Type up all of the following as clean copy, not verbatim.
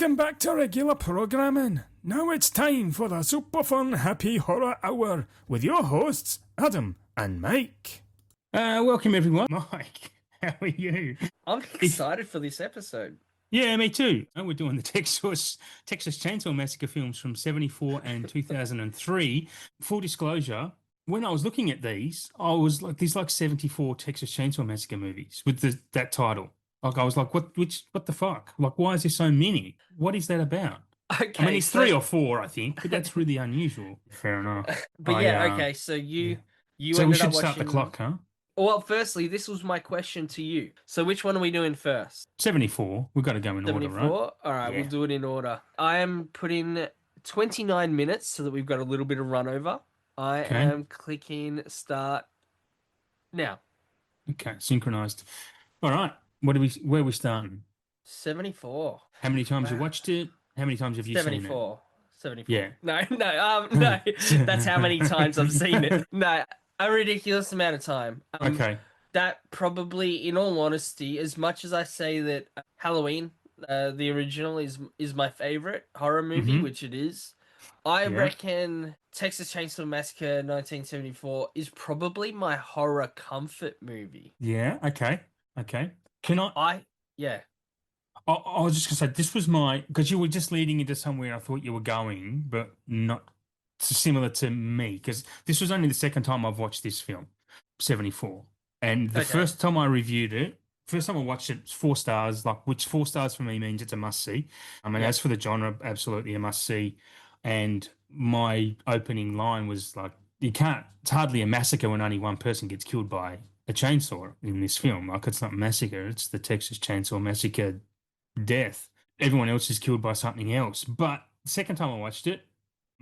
Welcome back to regular programming. Now it's time for the super fun happy horror hour with your hosts, Adam and Mike. Welcome everyone. Mike, how are you? I'm excited for this episode. Yeah, me too. We're doing the Texas Chainsaw Massacre films from 74 and 2003. Full disclosure, when I was looking at these, I was like, there's like 74 Texas Chainsaw Massacre movies with that title. Like I was like, what the fuck? Like, why is there so many? What is that about? Okay, I mean, it's 3 or 4, I think, but that's really unusual. Fair enough. But okay. So you So we ended should up start the watching... clock, huh? Well, firstly, this was my question to you. So which one are we doing first? 74. We've got to go in order, 74? right? All right, Yeah. we'll do it in order. I am putting 29 minutes so that we've got a little bit of run over. I Okay. am clicking start now. Okay, synchronized. All right. Where are we starting? 74. How many times you watched it? How many times have you seen it? 74. 74. Yeah. No. That's how many times I've seen it. No, a ridiculous amount of time. Okay. That probably, in all honesty, as much as I say that Halloween, the original, is my favorite horror movie, Mhm. which it is, I Yeah. reckon Texas Chainsaw Massacre 1974 is probably my horror comfort movie. Yeah. Okay. Can Yeah. I was just gonna say this was because you were just leading into somewhere I thought you were going, but not similar to me. Because this was only the second time I've watched this film, 74, and the Okay. first time I watched it, it's 4 stars. Like, which 4 stars for me means it's a must see. I mean, Yeah. as for the genre, absolutely a must see. And my opening line was like, it's hardly a massacre when only one person gets killed by a chainsaw in this film. Like, it's not massacre, it's the Texas Chainsaw Massacre death. Everyone else is killed by something else. But the second time I watched it,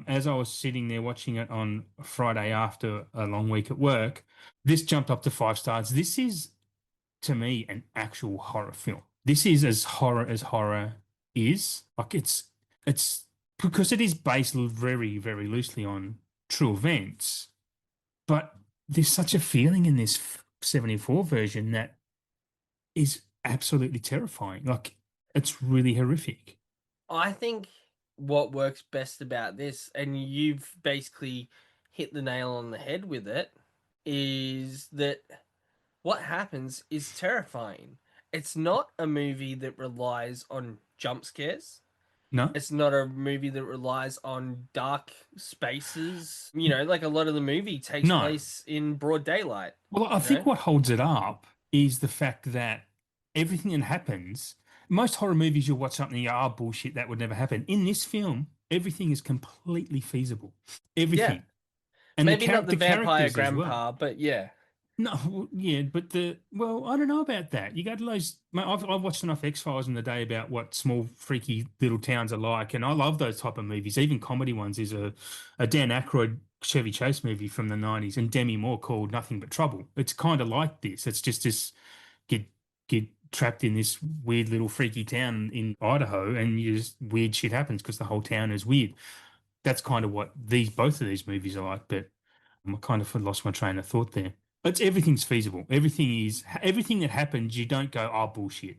as I was sitting there watching it on Friday after a long week at work, this jumped up to 5 stars. This is, to me, an actual horror film. This is as horror is. Like, it's because it is based very, very loosely on true events. But there's such a feeling in this 74 version that is absolutely terrifying. Like, it's really horrific. I think what works best about this, and you've basically hit the nail on the head with it, is that what happens is terrifying. It's not a movie that relies on jump scares. No? It's not a movie that relies on dark spaces. You know, like a lot of the movie takes No. place in broad daylight. Well, I think what holds it up is the fact that everything that happens, most horror movies, you'll watch something and you go, oh, bullshit, that would never happen. In this film, everything is completely feasible. Everything. Yeah. And Maybe not the vampire characters as grandpa, well. but yeah. No, yeah, but I don't know about that. You go to those, mate, I've watched enough X-Files in the day about what small, freaky little towns are like, and I love those type of movies, even comedy ones. There's a Dan Aykroyd Chevy Chase movie from the 90s and Demi Moore called Nothing But Trouble. It's kind of like this. It's just this get trapped in this weird little freaky town in Idaho, and weird shit happens because the whole town is weird. That's kind of what both of these movies are like, but I kind of lost my train of thought there. Everything's feasible. Everything that happens, you don't go, oh, bullshit.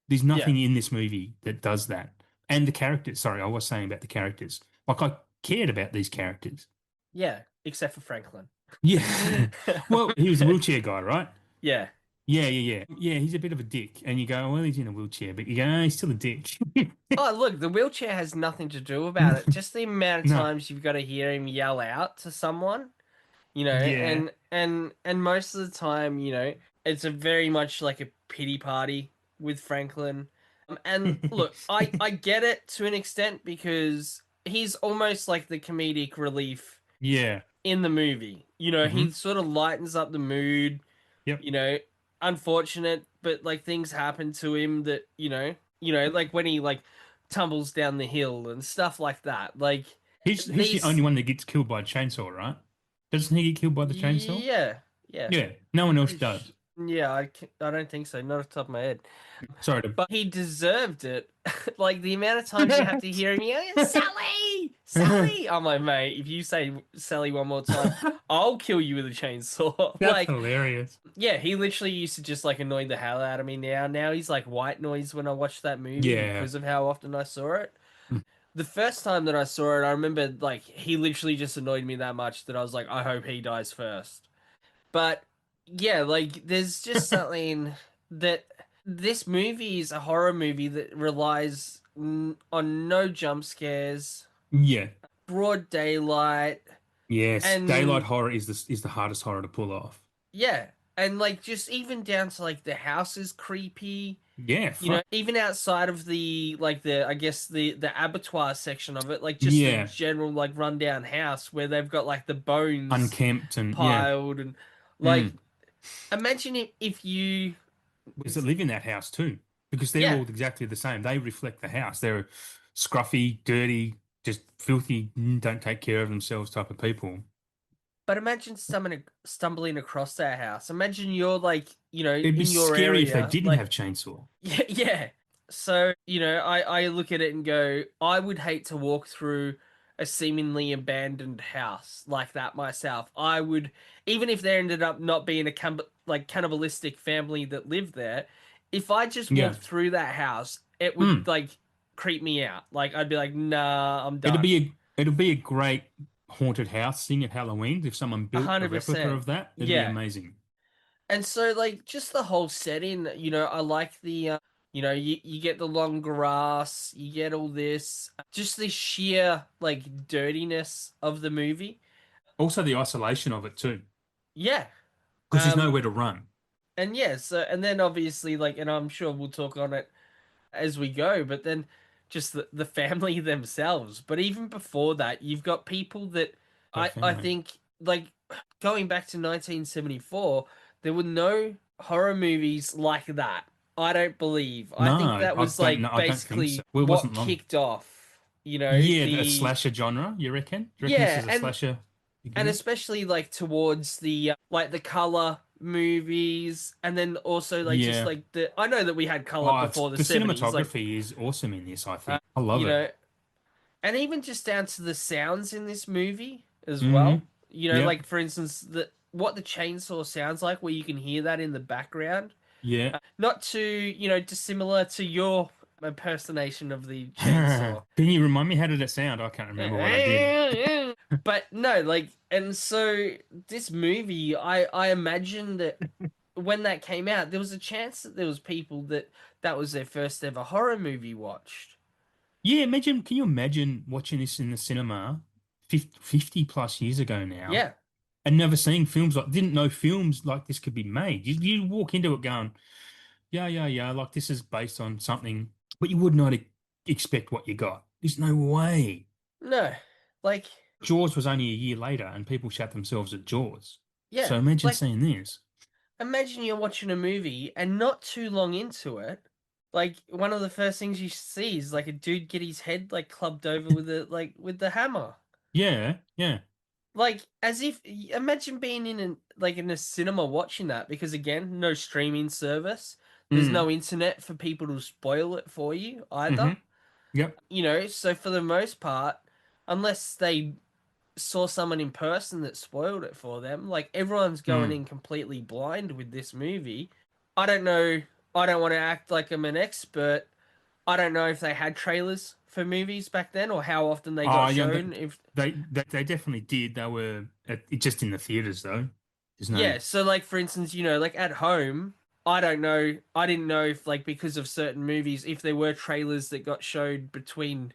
There's nothing in this movie that does that. And the characters, sorry, I was saying about the characters. Like, I cared about these characters. Yeah, except for Franklin. Yeah. Well, he was a wheelchair guy, right? Yeah. Yeah. Yeah, he's a bit of a dick. And you go, well, he's in a wheelchair, but you go, oh, he's still a dick. Oh, look, the wheelchair has nothing to do about it. Just the amount of No. times you've got to hear him yell out to someone, you know, Yeah. and most of the time, you know, it's a very much like a pity party with Franklin. And look, I get it to an extent because he's almost like the comedic relief Yeah. in the movie. You know, he sort of lightens up the mood. Yep. You know, unfortunate, but like things happen to him that, you know, like when he like tumbles down the hill and stuff like that. Like He's the only one that gets killed by a chainsaw, right? Doesn't he get killed by the chainsaw? Yeah. Yeah. No one else does. Yeah, I don't think so. Not off the top of my head. Sorry to. But he deserved it. Like the amount of times you have to hear him yelling, Sally! Sally! I'm like, mate, if you say Sally one more time, I'll kill you with a chainsaw. That's Like, hilarious. yeah, he literally used to just like annoy the hell out of me now. Now he's like white noise when I watch that movie Yeah. because of how often I saw it. Mm. The first time that I saw it, I remember like he literally just annoyed me that much that I was like, I hope he dies first. But yeah, like there's just something that this movie is a horror movie that relies on no jump scares, Yeah. broad daylight, Yes. Daylight and horror is the hardest horror to pull off. yeah, and like just even down to like the house is creepy. Yeah. You know, Fuck. even outside of the like the I guess the abattoir section of it, like just the Yeah. general like rundown house where they've got like the bones Unkempt and yeah. piled and like Mm. imagine if you Because they live in that house too. Because they're yeah. all exactly the same. They reflect the house. They're scruffy, dirty, just filthy, don't take care of themselves type of people. But imagine stumbling across that house. Imagine you're like, you know, It'd be in your scary if they area, didn't like, have chainsaw. yeah, yeah. So, you know, I look at it and go, I would hate to walk through a seemingly abandoned house like that myself. I would, even if there ended up not being a like cannibalistic family that lived there, if I just Yeah. walked through that house, it would Mm. like creep me out. Like I'd be like, nah, I'm It'll done. be it'll be a great haunted house thing at Halloween. If someone built a replica 100%. of that, it'd be Yeah. amazing. And so, like, just the whole setting, you know, I like you know, you get the long grass, you get all this, just the sheer, like, dirtiness of the movie. Also the isolation of it too. Yeah. Because there's Um, nowhere to run. and yeah, so, and then obviously, like, and I'm sure we'll talk on it as we go, but then just the family themselves. But even before that, you've got people that I Definitely. think like going back to 1974, there were no horror movies like that. I don't believe. I think No, that was like I don't think so. basically Well, it what wasn't long. kicked off, you know, Yeah, a the slasher genre, you reckon? Do you reckon this yeah, is a slasher and beginning? especially like towards the like the color movies and then also like just Yeah. like the I know that we had color Oh, before the the 70s like cinematography is awesome in this, I think. I love you it. know, and even just down to the sounds in this movie as Mm-hmm. well. You know, Yep. like for instance, what the chainsaw sounds like, where you can hear that in the background. Yeah. Not too, you know, dissimilar to your impersonation of the Can chainsaw. you remind me how did it sound? I can't remember what I did. But no, like, and so this movie, I imagine that when that came out, there was a chance that there was people that that was their first ever horror movie watched. Yeah, imagine, can you imagine watching this in the cinema 50 plus years ago now Yeah, and never seeing films like, didn't know films like this could be made? You walk into it going, yeah, yeah, yeah, like this is based on something, but you would not expect what you got. There's no way. no, like, Jaws was only a year later and people shat themselves at Jaws. yeah, So imagine like seeing this. imagine you're watching a movie and not too long into it, like one of the first things you see is like a dude get his head like clubbed over with a like with the hammer. Yeah, yeah. Like as if imagine being in an like in a cinema watching that because again, no streaming service. There's Mm, no internet for people to spoil it for you either. mm-hmm. Yep. You know, so for the most part, unless they saw someone in person that spoiled it for them. Like everyone's going Mm. in completely blind with this movie. I don't know. I don't want to act like I'm an expert. I don't know if they had trailers for movies back then or how often they Oh, got yeah, shown. If they definitely did. They were just in the theaters though. There's no. yeah, so like for instance, you know, like at home, I don't know. I didn't know if like because of certain movies, if there were trailers that got showed between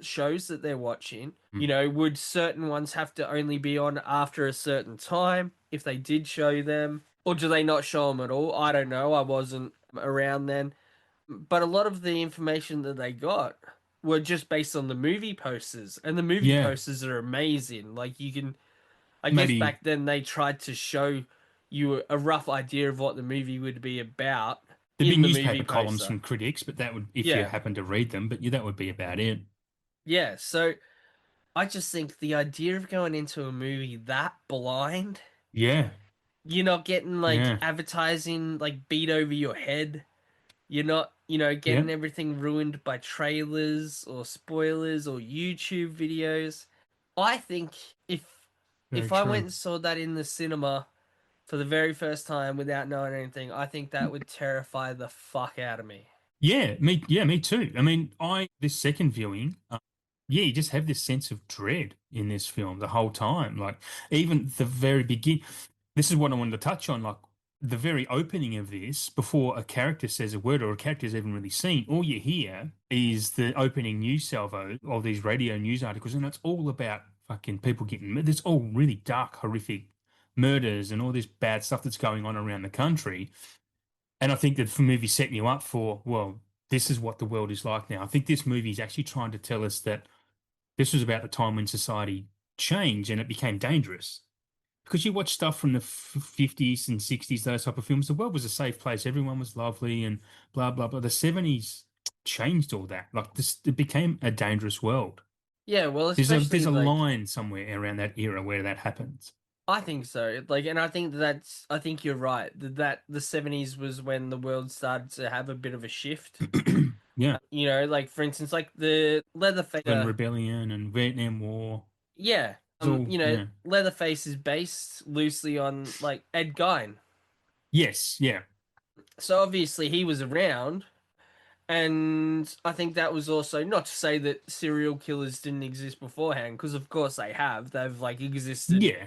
shows that they're watching. Mm. You know, would certain ones have to only be on after a certain time if they did show them, or do they not show them at all? I don't know. I wasn't around then, but a lot of the information that they got were just based on the movie posters, and the movie Yeah, posters are amazing. Like you can I guess maybe back then they tried to show you a rough idea of what the movie would be about there'd be in the movie newspaper columns poster. from critics, but that would if you Yeah. happen to read them. But yeah, that would be about it. Yeah. So I just think the idea of going into a movie that blind, Yeah, You're not getting like Yeah. advertising like beat over your head. You're not, Yeah. getting everything ruined by trailers or spoilers or YouTube videos. I think if Very if I went true. and saw that in the cinema for the very first time without knowing anything, I think that would terrify the fuck out of me. Yeah, me too. I mean, this second viewing, yeah, you just have this sense of dread in this film the whole time. Like even the very begin. This is what I wanted to touch on. Like the very opening of this, before a character says a word or a character is even really seen, all you hear is the opening news salvo of these radio news articles, and it's all about fucking people getting. There's all really dark, horrific murders and all this bad stuff that's going on around the country. And I think that the movie's setting you up for, well, this is what the world is like now. I think this movie is actually trying to tell us that this was about the time when society changed and it became dangerous. Because you watch stuff from the 50s and 60s, those type of films, the world was a safe place. Everyone was lovely and blah, blah, blah. The 70s changed all that. Like this, it became a dangerous world. Yeah, well, There's especially a like line somewhere around that era where that happens. I think so. Like, and I think you're right that the 70s was when the world started to have a bit of a shift. Yeah. Like for instance, like the Leatherface. And Rebellion and Vietnam War. Yeah, It's all, yeah. Leatherface is based loosely on like Ed Gein. Yes, yeah. So obviously he was around, and I think that was also not to say that serial killers didn't exist beforehand, because of course they have. They've like existed, Yeah.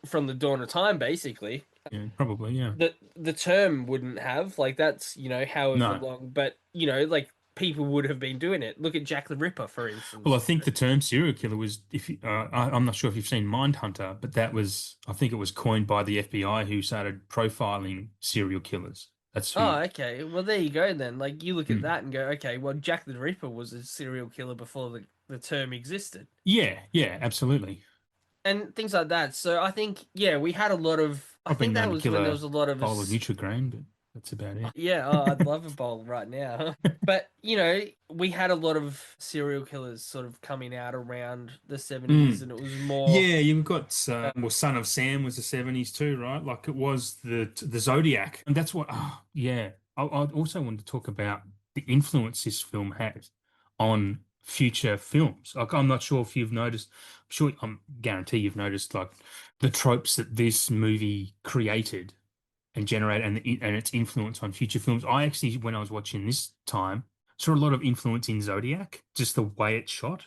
from the dawn of time, basically. Yeah, probably, yeah. The term wouldn't have like that's however No. long, but like people would have been doing it. Look at Jack the Ripper, for Well, I instance. think the term serial killer was, if I'm not sure if you've seen Mindhunter, but that was, I think it was coined by the FBI who started profiling serial killers. That's who. Oh, okay. Well, there you go then. Like you look at Hmm. that and go, okay, well, Jack the Ripper was a serial killer before the term existed. Yeah, yeah, absolutely. And things like that. So I think, yeah, we had a lot of. I I've been think that known to was kill when there a was a lot of bowl of us. Nutrigrain, but that's about it. Yeah, oh, I'd love a bowl right now. But we had a lot of serial killers sort of coming out around the 70s, Mm. and it was more. Yeah, you've got well, Son of Sam was the 70s too, right? Like it was the Zodiac, and that's what. Oh, yeah, I also wanted to talk about the influence this film has on future films. Like I'm not sure if you've noticed. I'm sure I'm guarantee you've noticed like the tropes that this movie created and generated, and its influence on future films. I actually, when I was watching this time, saw a lot of influence in Zodiac, just the way it's shot,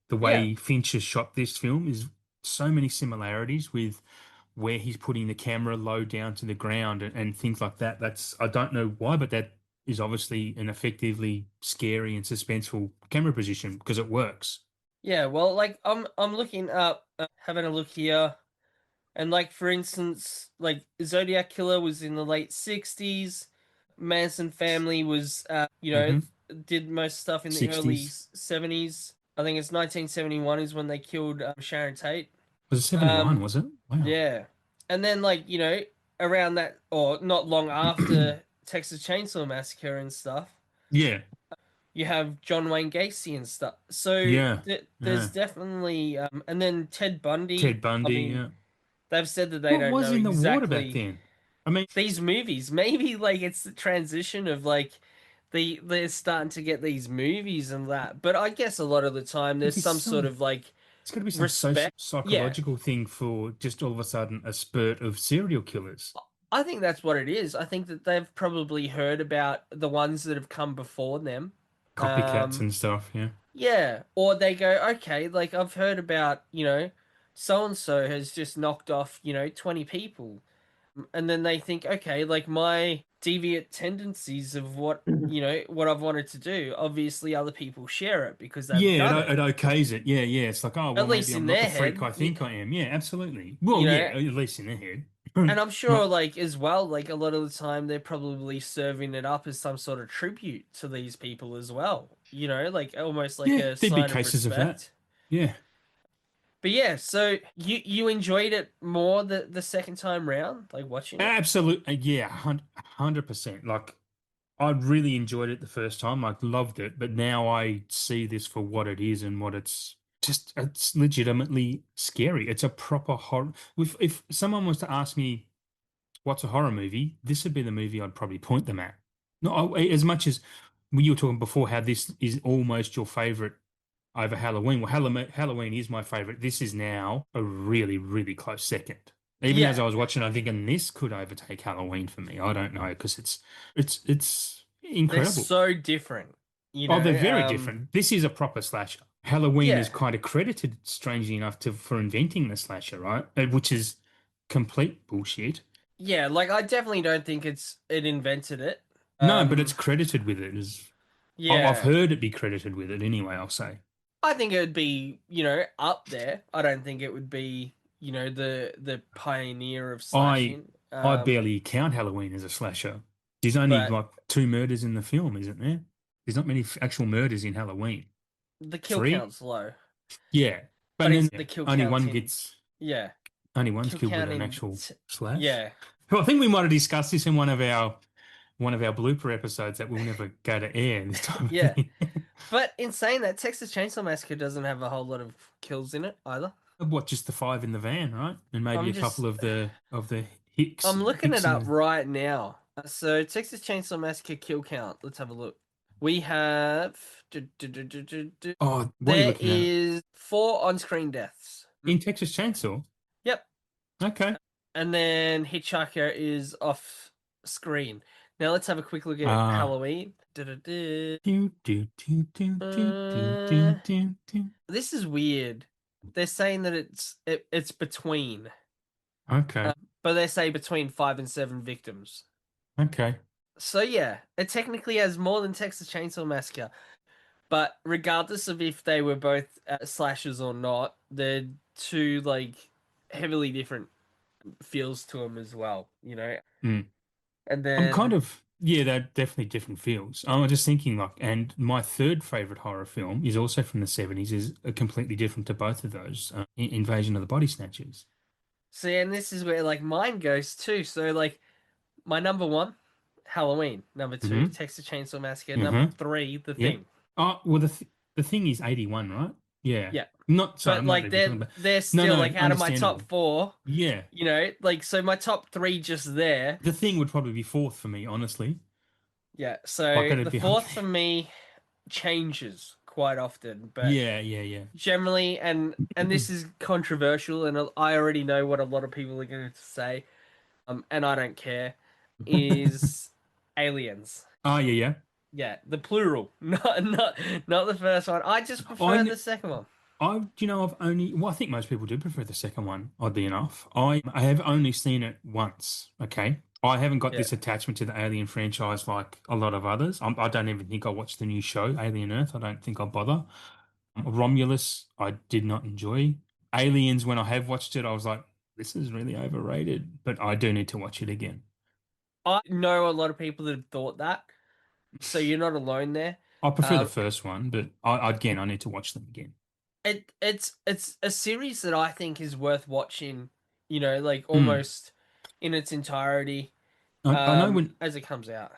the Yeah, way Finch has shot this film is so many similarities with where he's putting the camera low down to the ground and things like that. That's, I don't know why, but that is obviously an effectively scary and suspenseful camera position because it works. yeah. Well, like I'm looking up, having a look here. And like for instance, like Zodiac Killer was in the late 60s. Manson family was Hmm. did most stuff in the early 60s. 70s. I think it's 1971 is when they killed Sharon Tate. Was it 71, Um was it? Wow. yeah. And then like, around that or not long after Texas Chainsaw Massacre and stuff, Yeah. you have John Wayne Gacy and stuff. So Yeah. there's Yeah. definitely and then Ted Bundy. Ted I Bundy. mean, Yeah. they've said that they What don't was know in the water back exactly then? I mean, these movies. Maybe like it's the transition of like they're starting to get these movies and that. But I guess a lot of the time could there's be some sort some. of like It's got to be some respect. Yeah, psychological thing for just all of a sudden a spurt of serial killers, I think that's what it is. I think that they've probably heard about the ones that have come before them. copycats Um, and stuff. Yeah. yeah, or they go, okay, like I've heard about, so and so has just knocked off, 20 people. And then they think, okay, like my deviant tendencies of what I've wanted to do, obviously other people share it because they've Yeah, done it. it okays it. Yeah, yeah. It's like, oh, well, At maybe least I'm in not the their freak head, I think I am. Yeah, absolutely. you Well, yeah, know, at least in their head. and I'm sure, Not, like as well, like a lot of the time they're probably serving it up as some sort of tribute to these people as well. Like almost like yeah, a there'd be sign of cases of that. respect. Yeah, But yeah, so you enjoyed it more the second time round, like watching it. absolutely. Yeah, 100%. Like, I really enjoyed it the first time. Like, loved it. But now I see this for what it is and what it's just it's legitimately scary. It's a proper horror. If someone was to ask me what's a horror movie, this would be the movie I'd probably point them at. Not as much as when you were talking before how this is almost your favorite over Halloween. Well, Halloween is my favorite. This is now a really, really close second. Even as Yeah, I was watching, I'm thinking this could overtake Halloween for me. I don't know because it's they're incredible. so different. Oh, they're very different. This is a proper slasher. Halloween is Yeah, kind of credited, strangely enough, to for inventing the slasher, right? Which is complete bullshit. yeah. Like I definitely don't think it invented it. No, but it's Um, credited with it. As I've yeah, heard it be credited with it anyway, I'll say. I think it would be, up there. I don't think it would be, the pioneer of I slashing. I barely count Halloween as a slasher. There's only But like two murders in the film, isn't there? There's not many actual murders in Halloween. the kill Three? count's low. Yeah. But But then it's the kill only count one in, gets yeah, only one's kill killed with count an in, actual slash. yeah, Well, I think we might have discussed this in one of our blooper episodes that will never go to air this time of yeah. thing. But in saying that, Texas Chainsaw Massacre doesn't have a whole lot of kills in it either. What, just the five in the van, right? And maybe I'm a couple just, of the hicks I'm looking it hicks in up the right now. So Texas Chainsaw Massacre kill count. Let's have a look. We have. Oh, what are you There looking at? is 4 on-screen deaths. In Texas Chainsaw? Yep. Okay. And then Hitchhiker is off screen. Now let's have a quick look at Ah. Halloween. Do, do, do, do, do, do, do, do, do. This is weird. They're saying that it's between, Okay. but they say between 5 and 7 victims. Okay. So yeah, it technically has more than Texas Chainsaw Massacre. But regardless of if they were both slashers or not, they're two like heavily different feels to them as well, Mm. And I'm kind then of, yeah, they're definitely different feels. I'm just thinking like, and my third favorite horror film is also from the 70s, is completely different to both of those, Invasion of the Body Snatchers. see, and this is where like mine goes too. So like my number one, Halloween. Number two, Mm-hmm. Texas Chainsaw Massacre. Number Mm-hmm. three, The Yep. Thing. Oh, well, the thing is 81, right? Yeah. Yeah, Not, sorry, but I'm not like even talking they're about, they're no, still no, like out of my top understandable. four. Yeah. Like so my top three just there. The thing would probably be fourth for me, honestly. Yeah, Like, so it'd the be up fourth there. for me changes quite often, but Yeah, yeah, yeah. generally, and this is controversial, and I already know what a lot of people are going to say, and I don't care, is aliens. Oh, yeah, yeah. Yeah, the plural, not the first one. I just prefer I, the second one. I've only, well, I think most people do prefer the second one, oddly enough. I have only seen it once, okay? I haven't got Yeah, this attachment to the Alien franchise like a lot of others. I don't even think I watched the new show, Alien Earth. I don't think I'll bother. Romulus, I did not enjoy. Aliens, when I have watched it, I was like, this is really overrated, but I do need to watch it again. I know a lot of people that have thought that, so you're not alone there. I prefer the Um, first one, but again, I need to watch them again. it's a series that I think is worth watching. Like Mm. almost in its entirety. I know when As it comes out.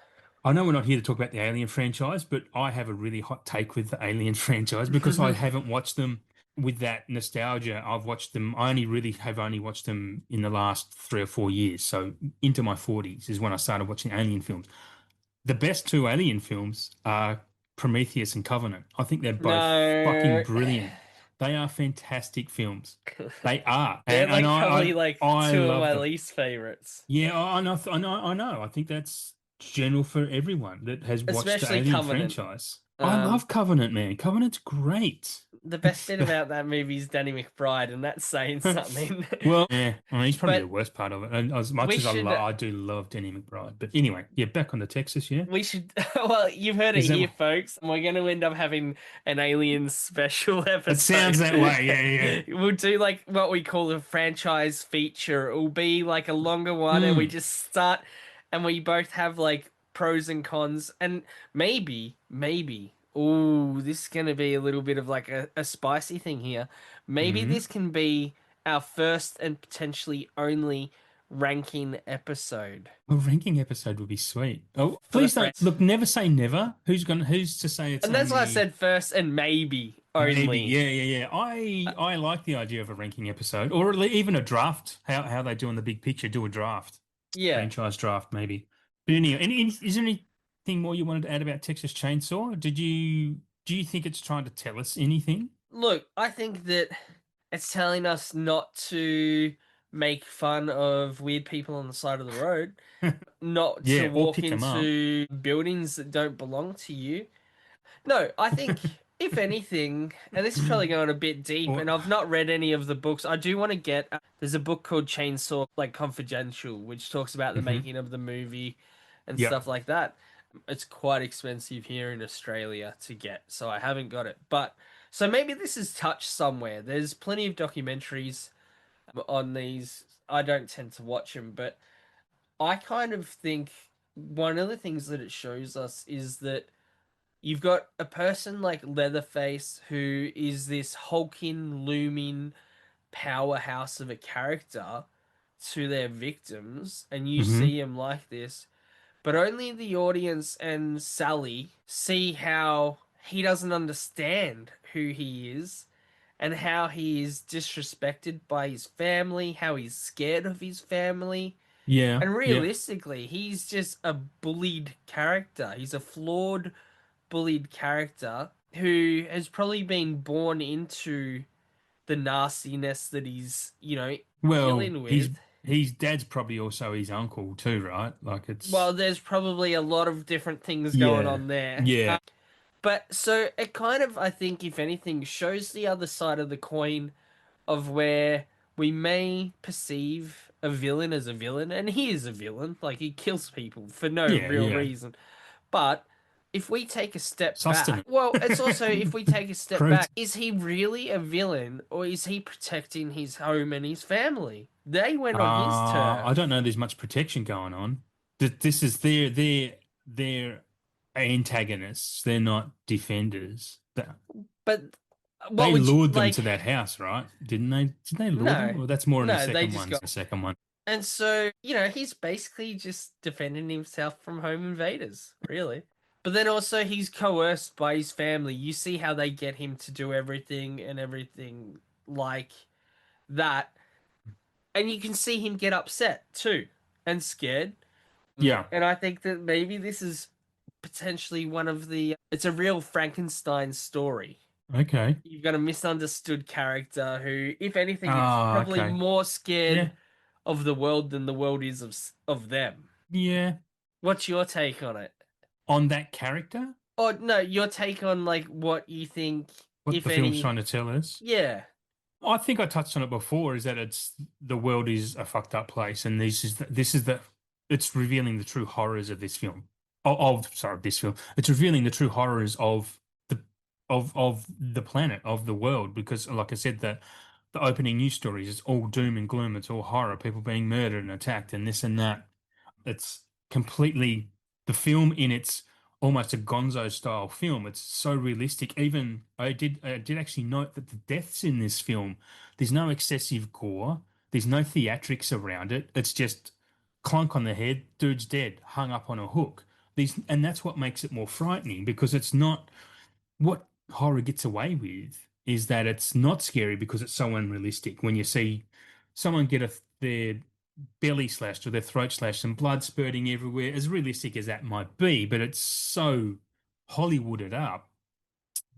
I know we're not here to talk about the Alien franchise, but I have a really hot take with the Alien franchise because I haven't watched them with that nostalgia. I've watched them. I only watched them in the last 3 or 4 years. So into my 40s is when I started watching Alien films. The best two Alien films are Prometheus and Covenant. I think they're both fucking No. brilliant. They are fantastic films. They are, They're and like probably like I two of love my them. least favorites. Yeah, I know, I know, I know. I think that's general for everyone that has watched the Especially Alien Covenant. franchise. I Um love Covenant, man. Covenant's great. the best bit about that movie is Danny McBride, and that's saying something. Well, yeah, I mean, he's probably the But worst part of it. And as much we as should I do love Danny McBride. But anyway, yeah, back on the Texas, yeah. we should well, you've heard it Is that here, folks. We're gonna end up having an Aliens special episode. It sounds that way, yeah, We'll do like what we call a franchise feature. It will be like a longer one, and we Mm. just start, and we both have like pros and cons, and maybe. Oh, this is gonna be a little bit of like a spicy thing here. Maybe Mm. this can be our first and potentially only ranking episode A ranking episode would be sweet. Oh, for the please don't friends. look. Never say never. Who's to say it's And that's why I only? said first and maybe Maybe, only. yeah. I like the idea of a ranking episode, or even a draft. How they do in the big picture, do a draft, Yeah. franchise draft, maybe. But anyway, is there anything more you wanted to add about Texas Chainsaw? Do you think it's trying to tell us anything? Look, I think that it's telling us not to make fun of weird people on the side of the road, not to Yeah, or walk pick them up. into buildings that don't belong to you. No, I think if anything, and this is probably going a bit deep, Or, and I've not read any of the books. I do want to get. There's a book called Chainsaw, like Confidential, which talks about the Mhm. making of the movie and Yep. stuff like that. It's quite expensive here in Australia to get, so I haven't got it. But so maybe this is touched somewhere. There's plenty of documentaries on these. I don't tend to watch them, but I kind of think one of the things that it shows us is that you've got a person like Leatherface who is this hulking, looming powerhouse of a character to their victims, and you Hmm. see him like this, but only the audience and Sally see how he doesn't understand who he is and how he is disrespected by his family, how he's scared of his family. Yeah. And Yeah. realistically, he's just a bullied character. He's a flawed bullied character who has probably been born into the nastiness that he's, Well, dealing with. his dad's probably also his uncle too, right? Like Well, it's there's probably a lot of different things going yeah, on there. yeah, But so it kind of, I think, if anything, shows the other side of the coin of where we may perceive a villain as a villain, and he is a villain. Like, he kills people for no real yeah. reason. But if we take a step back, Sustenance. well, it's also if we take a step Protein. back, is he really a villain or is he protecting his home and his family? They went on his I turf. don't know. There's much protection going on. This is their antagonists. They're not defenders. But what They would you lured them like? to that house, right? Didn't they? Did they lure them? No, Or that's more in the no, they second just one. got. The second one. And so, he's basically just defending himself from home invaders, really. But then also, he's coerced by his family. You see how they get him to do everything and everything like that. And you can see him get upset too and scared. Yeah. And I think that maybe this is potentially one of the. It's a real Frankenstein story. Okay. You've got a misunderstood character who, if anything, is Ah, probably okay. more scared Yeah. of the world than the world is of them. Yeah. What's your take on it? On that character, Or no, your take on like what you think, what if the film's any. trying to tell us. Yeah, I think I touched on it before, is that it's the world is a fucked up place, and this is the it's revealing the true horrors of this film. Sorry, this film. It's revealing the true horrors the of the planet, of the world, because like I said, the opening news stories, it's all doom and gloom, it's all horror, people being murdered and attacked and this and that. It's completely the film in its almost a Gonzo style film. It's so realistic. Even I did actually note that the deaths in this film, there's no excessive gore, there's no theatrics around it. It's just clunk on the head, dude's dead, hung up on a hook. And that's what makes it more frightening, because it's not what horror gets away with is that it's not scary because it's so unrealistic. When you see someone get their belly slashed or their throat slashed and blood spurting everywhere, as realistic as that might be, but it's so Hollywooded up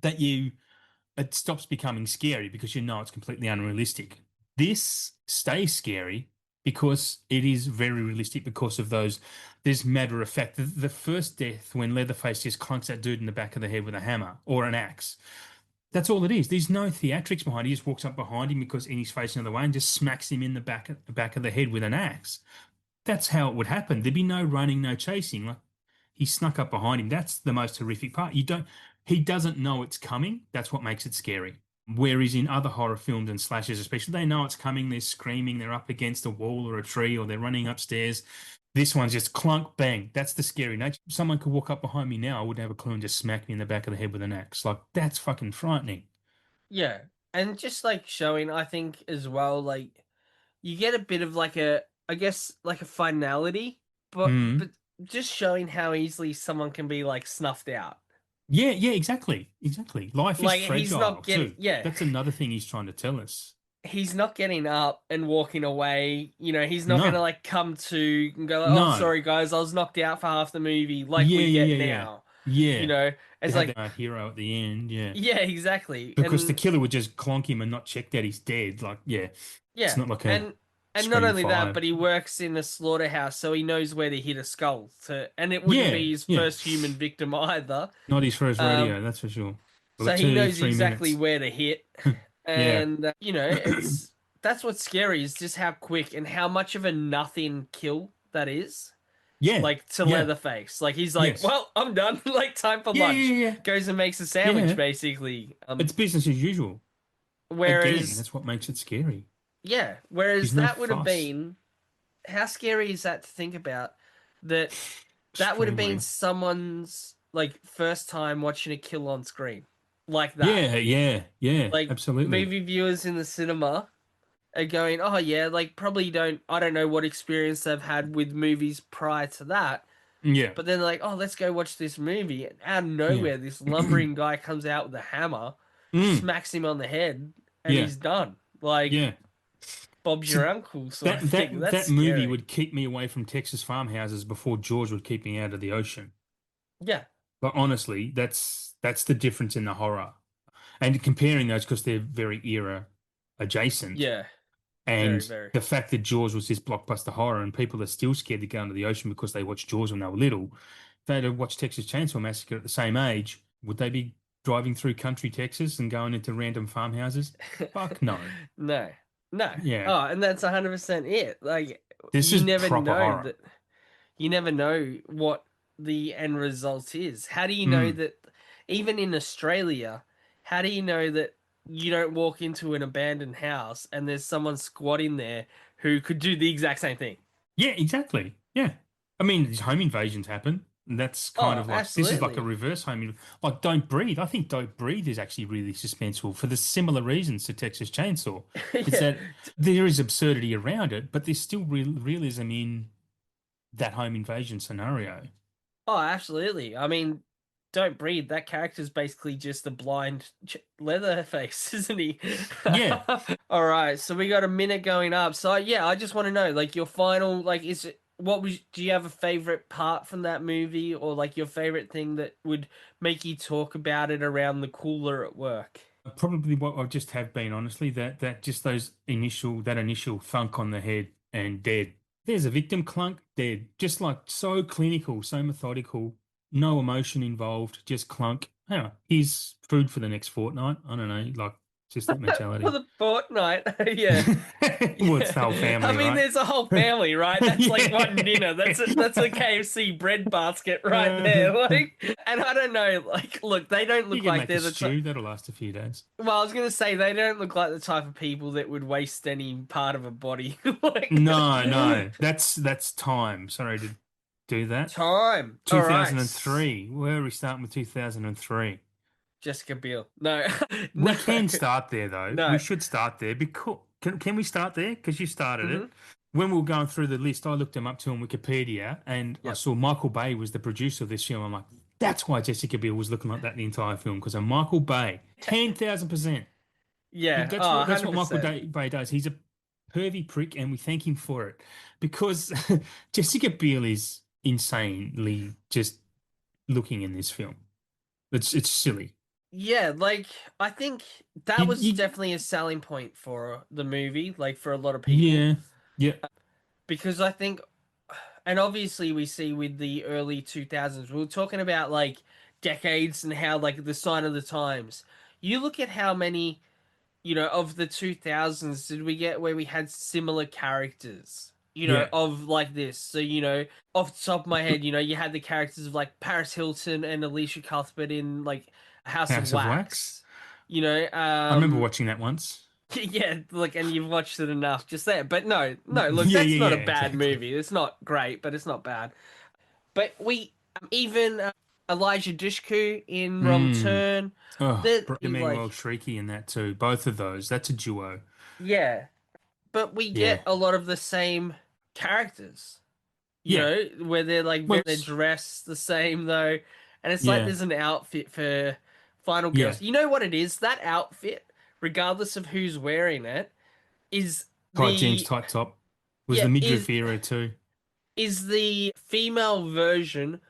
that it stops becoming scary because you know it's completely unrealistic. This stays scary because it is very realistic because of those. There's matter of fact. The first death when Leatherface just clunks that dude in the back of the head with a hammer or an axe. That's all it is. There's no theatrics behind it. He just walks up behind him because he's facing the other way and just smacks him in the back of the head with an axe. That's how it would happen. There'd be no running, no chasing. Like he snuck up behind him. That's the most horrific part. He doesn't know it's coming. That's what makes it scary. Whereas in other horror films and slashers, especially, they know it's coming. They're screaming. They're up against a wall or a tree, or they're running upstairs. This one's just clunk, bang. That's the scary nature. Someone could walk up behind me now. I wouldn't have a clue and just smack me in the back of the head with an axe. Like that's fucking frightening. yeah, and just like showing, I think as well, like you get a bit of like a, I guess like a finality, but Mm. just showing how easily someone can be like snuffed out. Yeah, exactly. Exactly. Life is Like he's fragile not getting, too. yeah, That's another thing he's trying to tell us. he's not getting up and walking away. You know, he's not gonna No. like come to and go, like, "Oh, No. sorry guys, I was knocked out for half the movie," like Yeah, we get yeah, yeah, yeah. now. You Yeah. know, To it's have like, that hero at the end, yeah. yeah, exactly, Because the and killer would just clonk him and not check that he's dead. Like, yeah. It's yeah, not like a and not Scream only that, 5. but he works in a slaughterhouse, so he knows where to hit a skull. To, and it wouldn't Yeah, be his yeah. first human victim either. Not his first Um, radio, that's for sure. so Like he two, knows three exactly minutes. where to hit, Yeah. and you know, it's that's what's scary is just how quick and how much of a nothing kill that is. Yeah. Like to Yeah. Leatherface, like he's like, Yes. well, I'm done. Like time for Yeah, lunch. yeah, yeah. Goes and makes a Yeah. sandwich, basically. It's business as usual. Again, Whereas that's what makes it scary. yeah, There's whereas no that would have fuss. been how scary is that to think about that that would have been Extremely. someone's like first time watching a kill on screen like that. Yeah, yeah, yeah, Like absolutely. movie viewers in the cinema are going, "Oh yeah, like probably don't I don't know what experience they've had with movies prior to that." Yeah, But then they're like, "Oh, let's go watch this movie." And out of yeah. nowhere, this lumbering guy comes out with a hammer, Mm, smacks him on the head, and yeah, he's done. Like yeah. Bob's So your uncle sort that of thing. that That's that movie scary. would keep me away from Texas farmhouses before George would keep me out of the ocean. Yeah. But honestly, that's the difference in the horror. And comparing those because they're very era adjacent. Yeah. Very, And very. the fact that Jaws was this blockbuster horror and people are still scared to go into the ocean because they watched Jaws when they were little, if they'd have watched Texas Chainsaw Massacre at the same age, would they be driving through country Texas and going into random farmhouses? Fuck no. No. No. Yeah. Oh, and that's 100% it. Like This you is never proper know horror. that you never know what the end result is. How do you know Mm. that even in Australia, how do you know that you don't walk into an abandoned house and there's someone squatting there who could do the exact same thing? Yeah, exactly. Yeah. I mean, these home invasions happen. And that's kind Oh, of like this is like a absolutely. reverse like Don't Breathe. I think Don't Breathe is actually really suspenseful for the similar reasons to Texas Chainsaw. It's Yeah. that there is absurdity around it, but there's still realism in that home invasion scenario. Oh, absolutely. I mean, don't breathe. That character's basically just a blind Leatherface, isn't he? Yeah. All right, so we got a minute going up. So yeah, I just want to know, like, your final, like, is it what was? Do you have a favorite part from that movie, or like your favorite thing that would make you talk about it around the cooler at work? Probably what I just have been, honestly, that just that initial thunk on the head and dead. There's a victim, clunk, dead. Just like so clinical, so methodical, no emotion involved, just clunk. Yeah, here's food for the next fortnight. I don't know, like just that For mentality. the fortnight, yeah. Well, it's the whole Yeah. I family, mean, right? there's a whole family, right? That's like one dinner. That's a Yeah. KFC bread basket right there. Like, and I don't know, like, look, they don't You look can like make a they're the type. stew, that'll last a few days. Well, I was gonna say they don't look like the type of people that would waste any part of a body. Like No, no, that's time. Sorry to do that. time. All right, 2003. Where are we starting with 2003? Jessica Biel. No, no, We can start there though. We no. should start there because can we start there? Because you started Hmm. it. When we were going through the list, I looked them up too on Wikipedia and I Yep. saw Michael Bay was the producer of this film. I'm like, that's why Jessica Biel was looking like that the entire film because of Michael Bay. 10,000%. Yeah. That's Oh, what Michael 100%. Bay does. He's a pervy prick and we thank him for it because Jessica Biel is insanely just looking in this film. It's silly. Yeah, like I think that was You definitely a selling point for the movie, like for a lot of people, yeah. Yeah. because I think, and obviously we see with the early 2000s, we were talking about like decades and how like the sign of the times. You look at how many, of the 2000s did we get where we had similar characters, Yeah. of like this. So, off the top of my head, you had the characters of like Paris Hilton and Alicia Cuthbert in like House of House of Wax. Wax. You know, I remember watching that once. yeah, like, and you've watched it enough just there. But no, no, look, Yeah, that's yeah, not a yeah, bad exactly. movie. It's not great, but it's not bad. But we even Elijah Dushku in Wrong Mm. Turn. Oh, That Emmanuel like, Shrieky in that too. Both of those. That's a duo. yeah, but we Yeah. get a lot of the same characters. Yeah. Where they're like Well, they're dressed the same though. and it's like Yeah. there's an outfit for final Yeah. girls. You know what it is? That outfit, regardless of who's wearing it, is Tight jeans, the tight top. Was yeah the is midriff era too. is the female version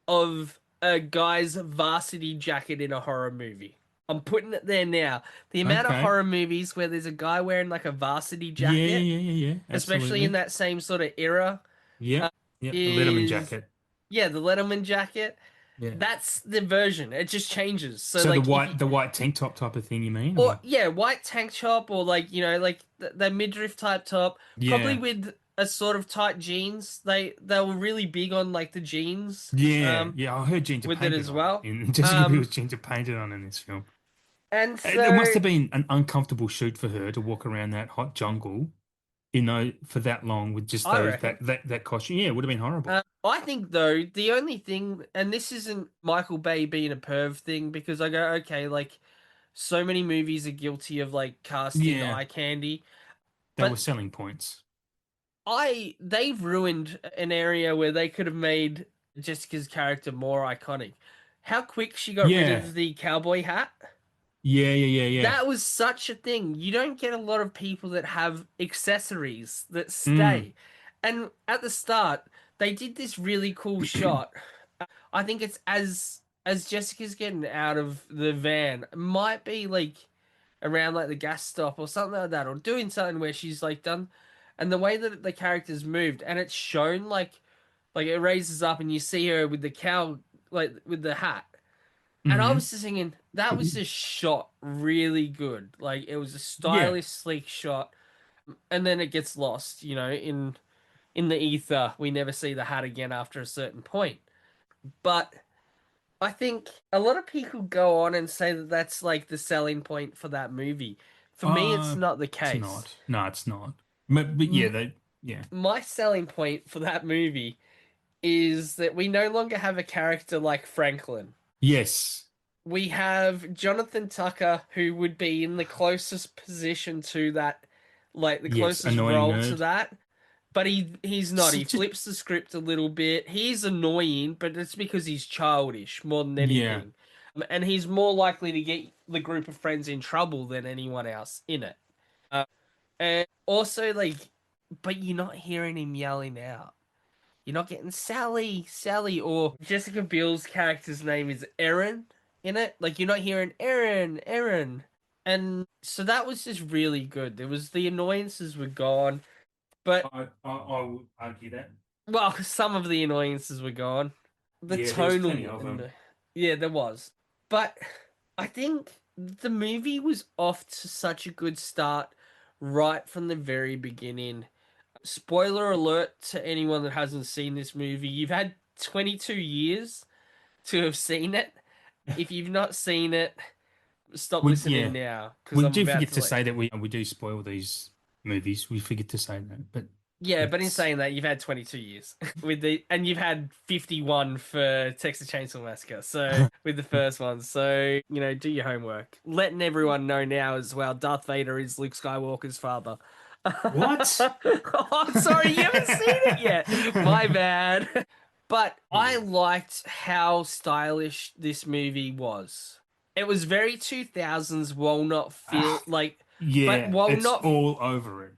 of a guy's varsity jacket in a horror movie. I'm putting it there now. The amount of Okay. horror movies where there's a guy wearing like a varsity Yeah, yeah, jacket, yeah, yeah, yeah. especially in Absolutely. that same sort of era, uh, Yep. Yep. The Letterman is jacket. yeah, the Letterman jacket. Yeah. That's the version. It just changes. So So like if you the white tank top type of thing you mean, or or yeah, white tank top or like like the midriff type top, probably yeah. with a sort of tight jeans. They were really big on like the jeans Yeah, yeah, I heard jeans are with it painted as on well. in Jessica Um Biel's jeans are painted on in this film. and It must so have been an uncomfortable shoot for her to walk around that hot jungle, for that long with just I those reckon that costume. Yeah, it would have been horrible. I think though the only thing, and this isn't Michael Bay being a perv thing, because I go okay, like so many movies are guilty of like casting Yeah, eye candy, they were but selling points. they've ruined an area where they could have made Jessica's character more iconic. How quick she got rid Yeah, of the cowboy hat. yeah, yeah, yeah, yeah. That was such a thing. You don't get a lot of people that have accessories that Mm. stay. And at the start, they did this really cool shot. I think it's as Jessica's getting out of the van, it might be like around like the gas stop or something like that, or doing something where she's like done, and the way that the character's moved, and it's shown like it raises up and you see her with the cow, like with the hat. And I Hmm. was just thinking that was just shot really good. Like it was a Yeah. stylish, sleek shot, and then it gets lost, in the ether. We never see the hat again after a certain point. But I think a lot of people go on and say that that's like the selling point for that movie. For me, it's Uh, not the it's case. not. No, it's not. But yeah, M- they yeah. My selling point for that movie is that we no longer have a character like Franklin. Yes. We have Jonathan Tucker, who would be in the closest position to that, like the Yes, closest annoying role to nerd. that. But he's not. He Such a flips the script a little bit. He's annoying, but it's because he's childish more than yeah. anything. And he's more likely to get the group of friends in trouble than anyone else in it. Uh, and also, like, but you're not hearing him yelling out. You're not getting Sally, Sally, or Jessica Biel's character's name is Erin in it. Like, you're not hearing Erin, Erin. And so that was just really good. There was the annoyances were gone, but I would argue that. well, some of the annoyances were gone. The Yeah, there was plenty tonal of and them. yeah, there was. But I think the movie was off to such a good start right from the very beginning. Spoiler alert to anyone that hasn't seen this movie. You've had 22 years to have seen it. If you've not seen it, stop We listening yeah. now because We I'm do about forget to to let. say that we do spoil these movies. We forget to say that, but Yeah, but in it's saying that, you've had 22 years and you've had 51 for Texas Chainsaw Massacre. So with the first one, so do your homework. Letting everyone know now as well. Darth Vader is Luke Skywalker's father. what? Oh, I'm sorry, you haven't seen it yet. My bad. But I Yeah. liked how stylish this movie was. It was very 2000s while not feel Ah, like, but yeah, while it's not all over it.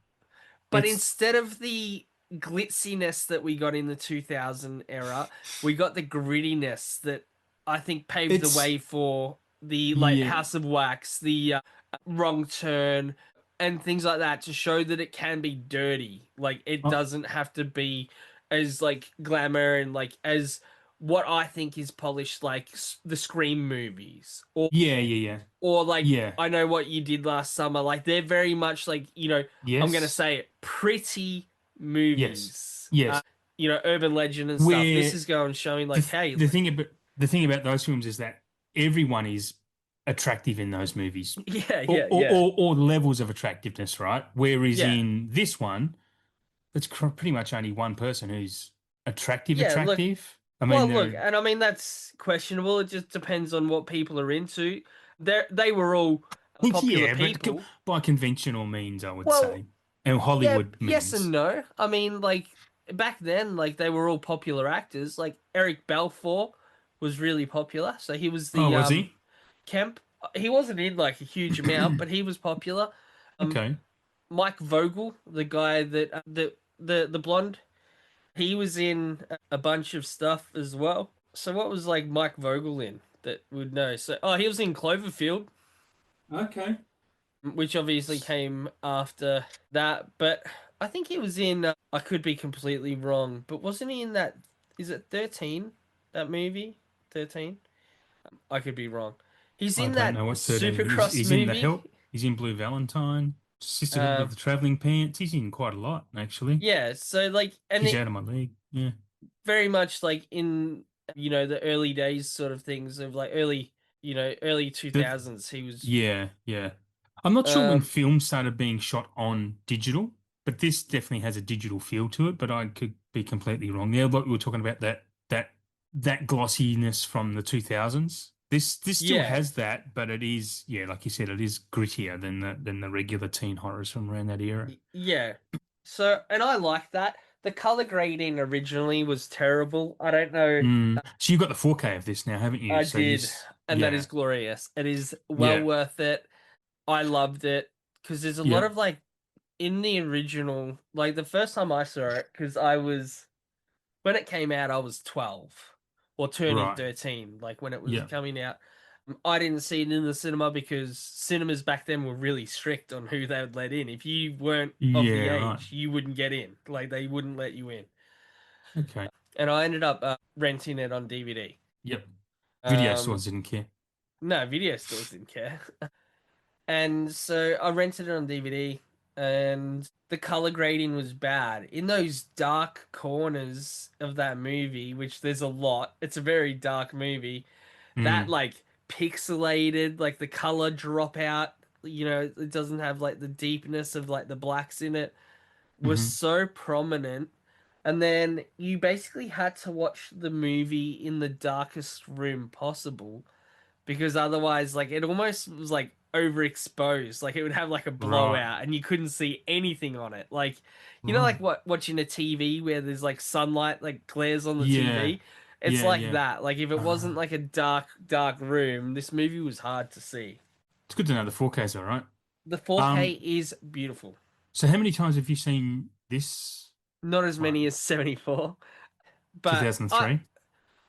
but It's instead of the glitziness that we got in the 2000 era, we got the grittiness that I think paved the it's way for the like yeah. House of Wax, the Wrong Turn, and things like that to show that it can be dirty. Like it Oh, doesn't have to be as like glamour and like as what I think is polished like the Scream movies yeah, yeah, yeah. or like Yeah. I Know What You Did Last Summer. Like they're very much like I'm gonna Yes. say it, pretty Yes. movies. Yes. Urban legend and stuff. This Where is going showing the like, hey, the thing about those films is that everyone is attractive in those movies, yeah, or yeah, yeah, levels of attractiveness, right? Whereas yeah, in this one, it's pretty much only one person who's attractive. yeah. Look, Attractive. I mean, well, look, and I mean that's questionable. It just depends on what people are into. They were all popular yeah, but people. by conventional means, I would Well, say, and yeah, Hollywood yes and means. no. I mean, like back then, like they were all popular actors. Like Eric Balfour was really popular. So he was Oh, the was he? Kemp. He wasn't in like a huge amount, but he was popular. Okay. Mike Vogel, the guy that the blonde, he was in a bunch of stuff as well. So what was like Mike Vogel in that would know? So he was in Cloverfield, Okay. which obviously came after that, but I think he was in. I could be completely wrong, but wasn't he in that? Is it 13? That movie, 13? I could be wrong. He's I in don't that know what 13. Supercross He's in The movie. Help. He's in Blue Valentine. Sisterhood Um, with the Traveling Pants. He's in quite a lot, actually. yeah. So like, and He's it out of my league. Yeah. very much like in the early days sort of things of like early The 2000s. He was Yeah, yeah. I'm not sure when um films started being shot on digital, but this definitely has a digital feel to it. But I could be completely wrong. Yeah, like we were talking about that glossiness from the 2000s. This still yeah has that, but it is, yeah, like you said, it is grittier than the regular teen horrors from around that era. yeah. So and I like that. The color grading originally was terrible. I don't know. So you've got the 4K of this now, haven't you? I So did, and that yeah, is glorious. It is well yeah. worth it. I loved it because there's a lot Yep. of like in the original, like the first time I saw it, because when it came out, I was 12 or turning Right. 13, like when it was Yeah. coming out. I didn't see it in the cinema because cinemas back then were really strict on who they would let in. If you weren't of the Yeah, right. age, you wouldn't get in. Like they wouldn't let you in. Okay. And I ended up renting it on DVD. Yep. Video Um, stores didn't care. no, video stores didn't care. And so I rented it on DVD, and the color grading was bad. In those dark corners of that movie, which there's a lot, it's a very dark movie, that Mm. like pixelated, like the color drop out, it doesn't have like the deepness of like the blacks in it, was Hmm. so prominent. And then you basically had to watch the movie in the darkest room possible because otherwise like it almost was like overexposed, like it would have like a Right. blowout and you couldn't see anything on it, like Right. like watching a TV where there's like sunlight like glares on the Yeah. TV. It's Yeah, like yeah. that. Like if it wasn't Ah. like a dark room, this movie was hard to see. It's good to know the 4K's all right. The 4K Um, is beautiful. so how many times have you seen this Not as many one? as 74, but I 2003?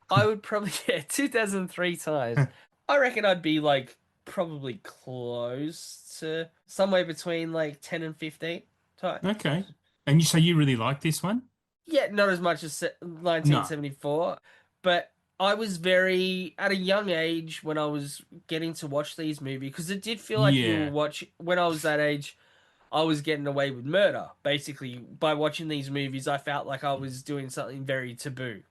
I would probably get 2003 times. I reckon I'd be like probably close to somewhere between like 10 and 15 times. Okay. And you really like this one? Yeah, not as much as No. 1974, but I was very at a young age when I was getting to watch these movies because it did feel like you were Yeah. watch when I was that age. I was getting away with murder. Basically, by watching these movies, I felt like I was doing something very taboo.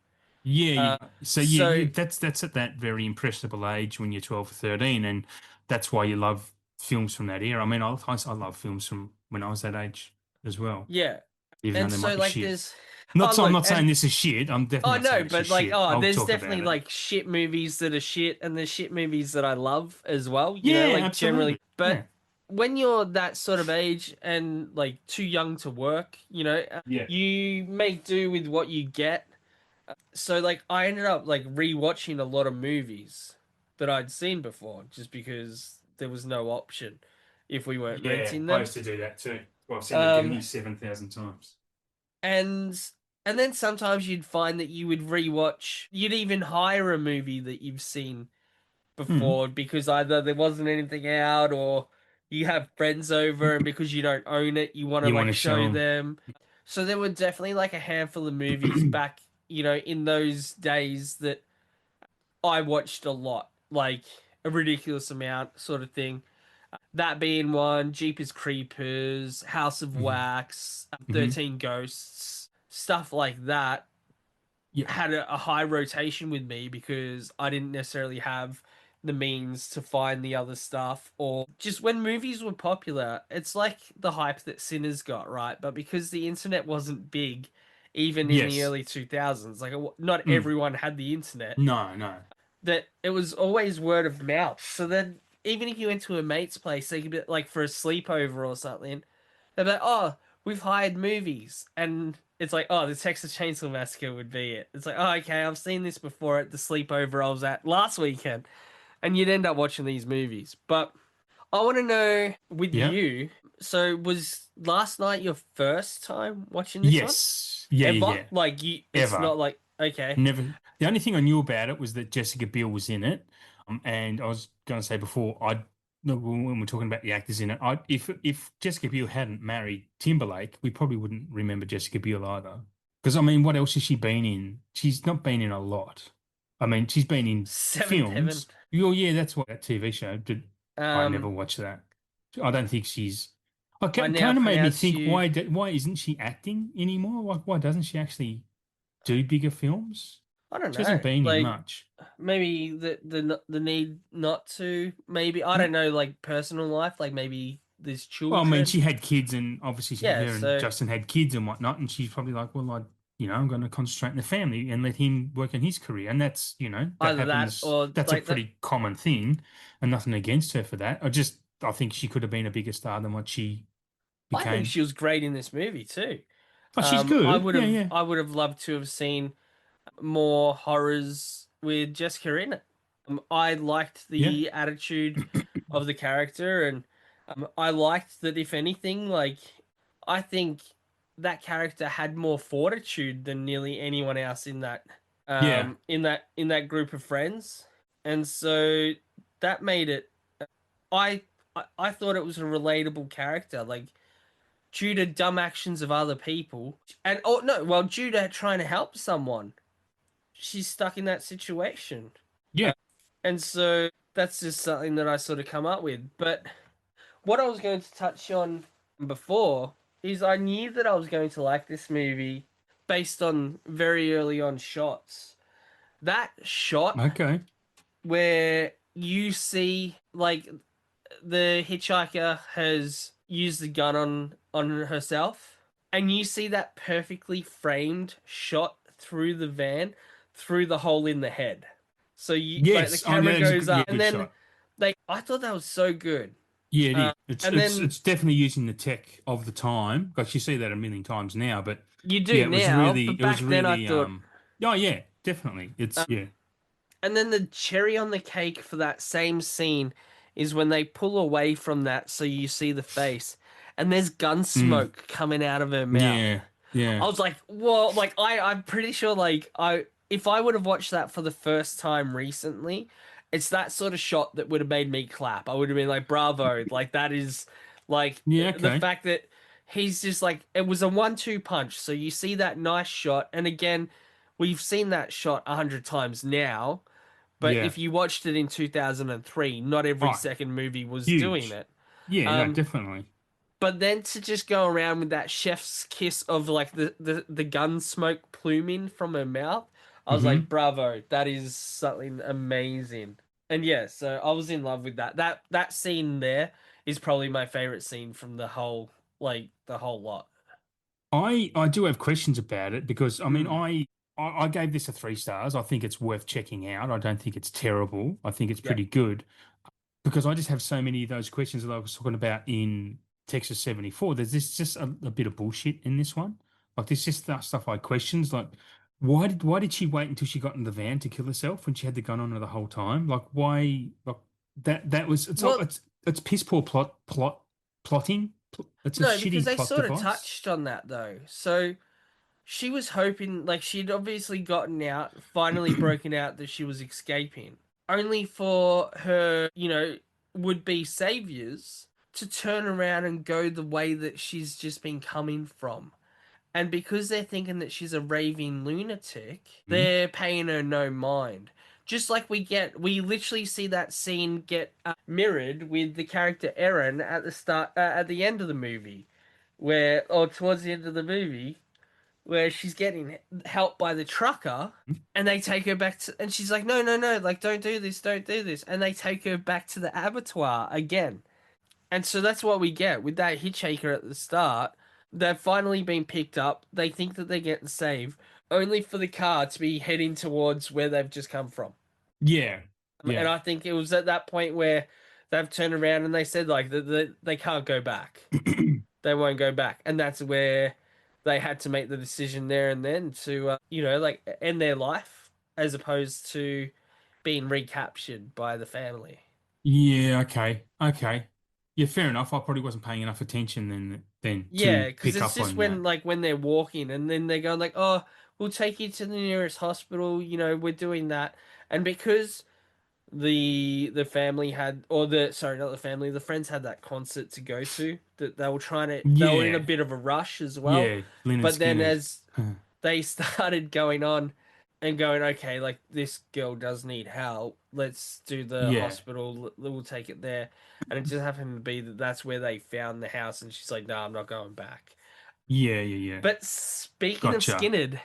Yeah, Uh, yeah. So so that's at that very impressionable age when you're 12 or 13, and that's why you love films from that era. I mean, I love films from when I was that age as well, yeah, even though and they so might be like shit. there's Not so I'm look not saying and this is shit. I'm definitely oh not no, saying this is but like shit. I'll there's talk definitely about it. like shit movies that are shit and there's shit movies that I love as well, Yeah, like generally. absolutely. But Yeah. when you're that sort of age and like too young to work, Yeah. you make do with what you get. So like I ended up like rewatching a lot of movies that I'd seen before just because there was no option if we weren't Yeah, renting I them. used to do that too. Well, I've seen The Um Goonies 7,000 times. and and then sometimes you'd find that you would rewatch, you'd even hire a movie that you've seen Hmm. before because either there wasn't anything out or you have friends over and because you don't own it, you want to You want like to show show them. So there were definitely like a handful of movies them? back, in those days that I watched a lot, like a ridiculous amount sort of thing. That being one, Jeepers Creepers, House of Hmm. Wax, Hmm. 13 Ghosts, stuff like that Yeah. had a high rotation with me because I didn't necessarily have the means to find the other stuff, or just when movies were popular, it's like the hype that Sinners got, right? But because the internet wasn't big, even in the Yes. early 2000s, like not Mm. everyone had the internet, No, no. that it was always word of mouth. So then, even if you went to a mate's place, they could be like for a sleepover or something, they'd be like, "Oh, we've hired movies, and it's like, oh, the Texas Chainsaw Massacre would be it. It's like, oh, okay, I've seen this before at the sleepover I was at last weekend, and you'd end up watching these movies. But I want to know with Yeah. you. So was last night your first time watching this one? Yes. Yeah, yeah, Ever? yeah. Like you? It's Ever. not like okay. Never. The only thing I knew about it was that Jessica Biel was in it. And I was going to say before, no, when we're talking about the actors in it, if Jessica Biel hadn't married Timberlake, we probably wouldn't remember Jessica Biel either. Because I mean, what else has she been in? She's not been in a lot. I mean, she's been in Seventh Heaven. films. Oh yeah, that's what that TV show did. I never Um, watched that. I don't think she's. I I now kind of made me pronounce think you. why isn't she acting anymore? Like why doesn't she actually do bigger films? I don't She hasn't know. been in Like much. maybe the need not to. Maybe I don't know. Like personal life. Like maybe there's Well, I mean, children. she had kids, and obviously Yeah. her and So Justin had kids and whatnot, and she's probably like, well, I'm going to concentrate on the family and let him work on his career, and that's, that either that happens. or That's a like that. pretty common thing, and nothing against her for that. I think she could have been a bigger star than what she I think became. she was great in this movie too. Oh, she's I good. would Yeah, have yeah, I would have loved to have seen more horrors with Jessica in it. I liked yeah, the attitude of the character, and I liked that if anything, like I think that character had more fortitude than nearly anyone else in that yeah, in that group of friends, and so that made it. I I thought it was a relatable character, like due to dumb actions of other people, and oh no, well due to trying to help someone she's stuck in that situation. yeah. And so that's just something that I sort of come up with. But what I was going to touch on before is I knew that I was going to like this movie based on very early on shots. That shot Okay. where you see like the hitchhiker has used the gun on herself and you see that perfectly framed shot through the van through the hole in the head, so you like the Yes. Oh, no, camera that was goes yeah, up and good then shot. like I thought that was so good. Yeah, it is. uh, and then It's definitely using the tech of the time. Like you see that a million times now, but you do yeah, now but it was back then I really thought oh yeah, definitely. It's yeah. and then the cherry on the cake for that same scene is when they pull away from that so you see the face and there's gun Mm, smoke coming out of her mouth. yeah, yeah. I was like, well, like I'm pretty sure like I if I would have watched that for the first time recently, it's that sort of shot that would have made me clap. I would have been like, bravo, like that is like Yeah, the okay. fact that he's just like it was a 1-2 punch. So you see that nice shot, and again, we've seen that shot 100 times now. But Yeah. if you watched it in 2003, not every Oh, second movie was doing huge. it. Yeah, no, Um, definitely. but then to just go around with that chef's kiss of like the gun smoke pluming from her mouth, I was like, Hmm. bravo, that is something amazing. And yeah, so I was in love with that. That scene there is probably my favorite scene from the whole lot. I do have questions about it because I mean Mm, I gave this a 3 stars. I think it's worth checking out. I don't think it's terrible. I think it's yeah. pretty good. Because I just have so many of those questions that I was talking about in Texas 74. There's this just a bit of bullshit in this one. Like there's just that stuff I questions like why did she wait until she got in the van to kill herself when she had the gun on her the whole time? Like why like that was Well, it's piss poor plotting. It's a no, because shitty they plot sort of device. touched on that though. So she was hoping, like, she'd obviously gotten out, finally broken out that she was escaping, only for her, would be saviors to turn around and go the way that she's just been coming from. And because they're thinking that she's a raving lunatic, Mhm. they're paying her no mind. Just like we literally see that scene get mirrored with the character Erin at the start, at the end of the movie, or towards the end of the movie, where she's getting help by the trucker and they take her back to, and she's like, no, no, no, like, don't do this, don't do this. And they take her back to the abattoir again. And so that's what we get with that hitchhiker at the start. They've finally been picked up. They think that they're getting saved, only for the car to be heading towards where they've just come from. Yeah. And Yeah. I think it was at that point where they've turned around and they said, like, that they can't go back. they won't go back, and that's where they had to make the decision there and then to like end their life as opposed to being recaptured by the family. Yeah, okay. Okay. Yeah, fair enough. I probably wasn't paying enough attention then Yeah, to because pick it's up just on that. when they're walking and then they're going like, "Oh, we'll take you to the nearest hospital, we're doing that." And because the family had, or the sorry, not the family, the friends had that concert to go to, that they were in a Yeah. bit of a rush as well. Yeah, Leonard But then Skinner's. as they started going on and going, okay, like this girl does need help. Let's do the Yeah. hospital. We'll take it there. And it just happened to be that that's where they found the house. And she's like, no, I'm not going back. Yeah, yeah, yeah. But speaking of Gotcha. Skinner,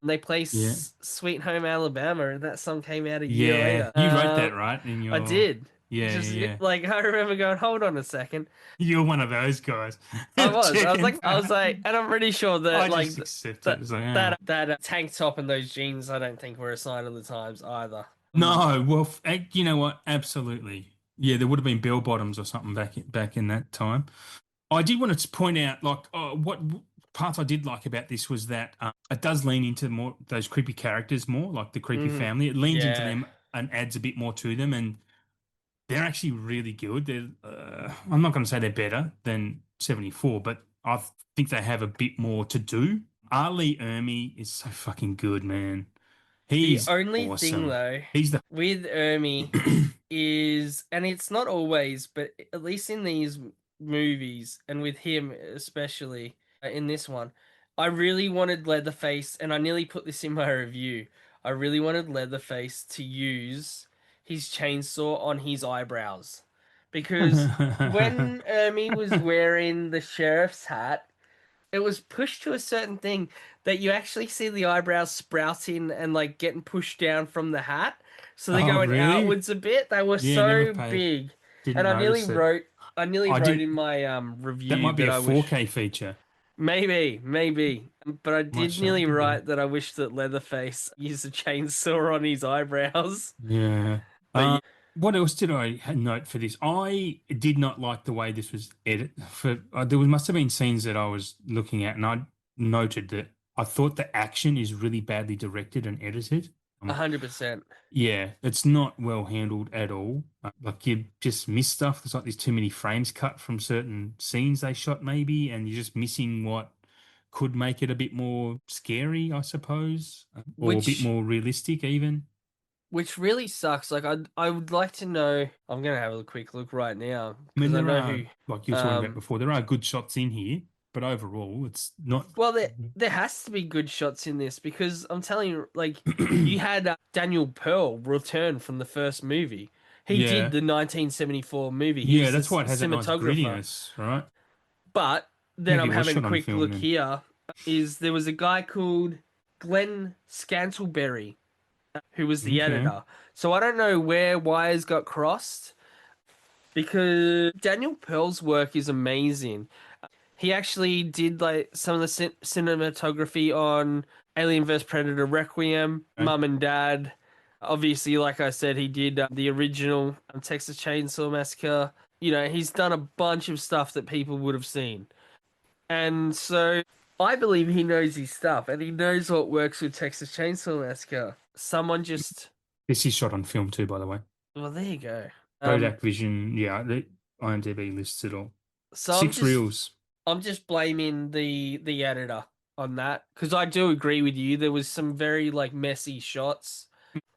they play Yeah. Sweet Home Alabama, and that song came out a year Yeah. later. You wrote that, right? In I your did. Yeah, Just yeah, yeah. like I remember going, hold on a second. You're one of those guys. I was. Checking. I was like, and I'm pretty sure that I like just accept it. that It's like, oh. that tank top and those jeans, I don't think were a sign of the times either. No, well, you know what? Absolutely. Yeah, there would have been bell bottoms or something back in that time. I did want to point out, like, what parts I did like about this was that it does lean into more those creepy characters more, like the creepy Hmm. family. It leans into Yeah. them and adds a bit more to them, and they're actually really good. I'm not going to say they're better than 74, but I think they have a bit more to do. Ali Ermey is so fucking good, man. The He's only thing awesome. though He's the with Ermi is, and it's not always, but at least in these movies, and with him especially in this one, I really wanted Leatherface, and I nearly put this in my review. I really wanted Leatherface to use his chainsaw on his eyebrows. Because when Ermi was wearing the sheriff's hat, it was pushed to a certain thing that you actually see the eyebrows sprouting and like getting pushed down from the hat. So they're Oh, going really? outwards a bit. They were Yeah, never so paid. big. Didn't And notice it. I nearly I wrote didn't. in my That review might be that a I wish 4K feature. maybe. But I Might did show nearly up again. write that I wish that Leatherface used a chainsaw on his eyebrows. Yeah. But yeah, What else did I note for this? I did not like the way this was edited. There must have been scenes that I was looking at, and I noted that I thought the action is really badly directed and edited. 100%. Yeah, it's not well handled at all. Like you just miss stuff. There's too many frames cut from certain scenes they shot, maybe, and you're just missing what could make it a bit more scary, I suppose, or a bit Which more realistic, even. really sucks. Like I would like to know. I'm gonna have a quick look right now I mean, because I there know are, who. like you were talking about Um, before, there are good shots in here, but overall, it's not. well, there has to be good shots in this because I'm telling you, like you had Daniel Pearl return from the first movie. He did Yeah, the 1974 movie. He yeah, was the that's why it has that nice cinematographer. grittiness, right? But then Maybe I'm it was having a shot on quick film look then. here. Is there was a guy called Glenn Scantlebury who was the Okay. editor. So I don't know where wires got crossed because Daniel Pearl's work is amazing. He actually did like some of the cinematography on Alien vs Predator Requiem, Okay. Mum and Dad. Obviously, like I said, he did the original Texas Chainsaw Massacre. He's done a bunch of stuff that people would have seen. And so I believe he knows his stuff and he knows what works with Texas Chainsaw Massacre. Someone just, This is shot on film too, by the way. well, there you go. Um, Kodak Vision, yeah, the IMDb lists it all. so Six reels. I'm just blaming the editor on that because I do agree with you. There was some very like messy shots.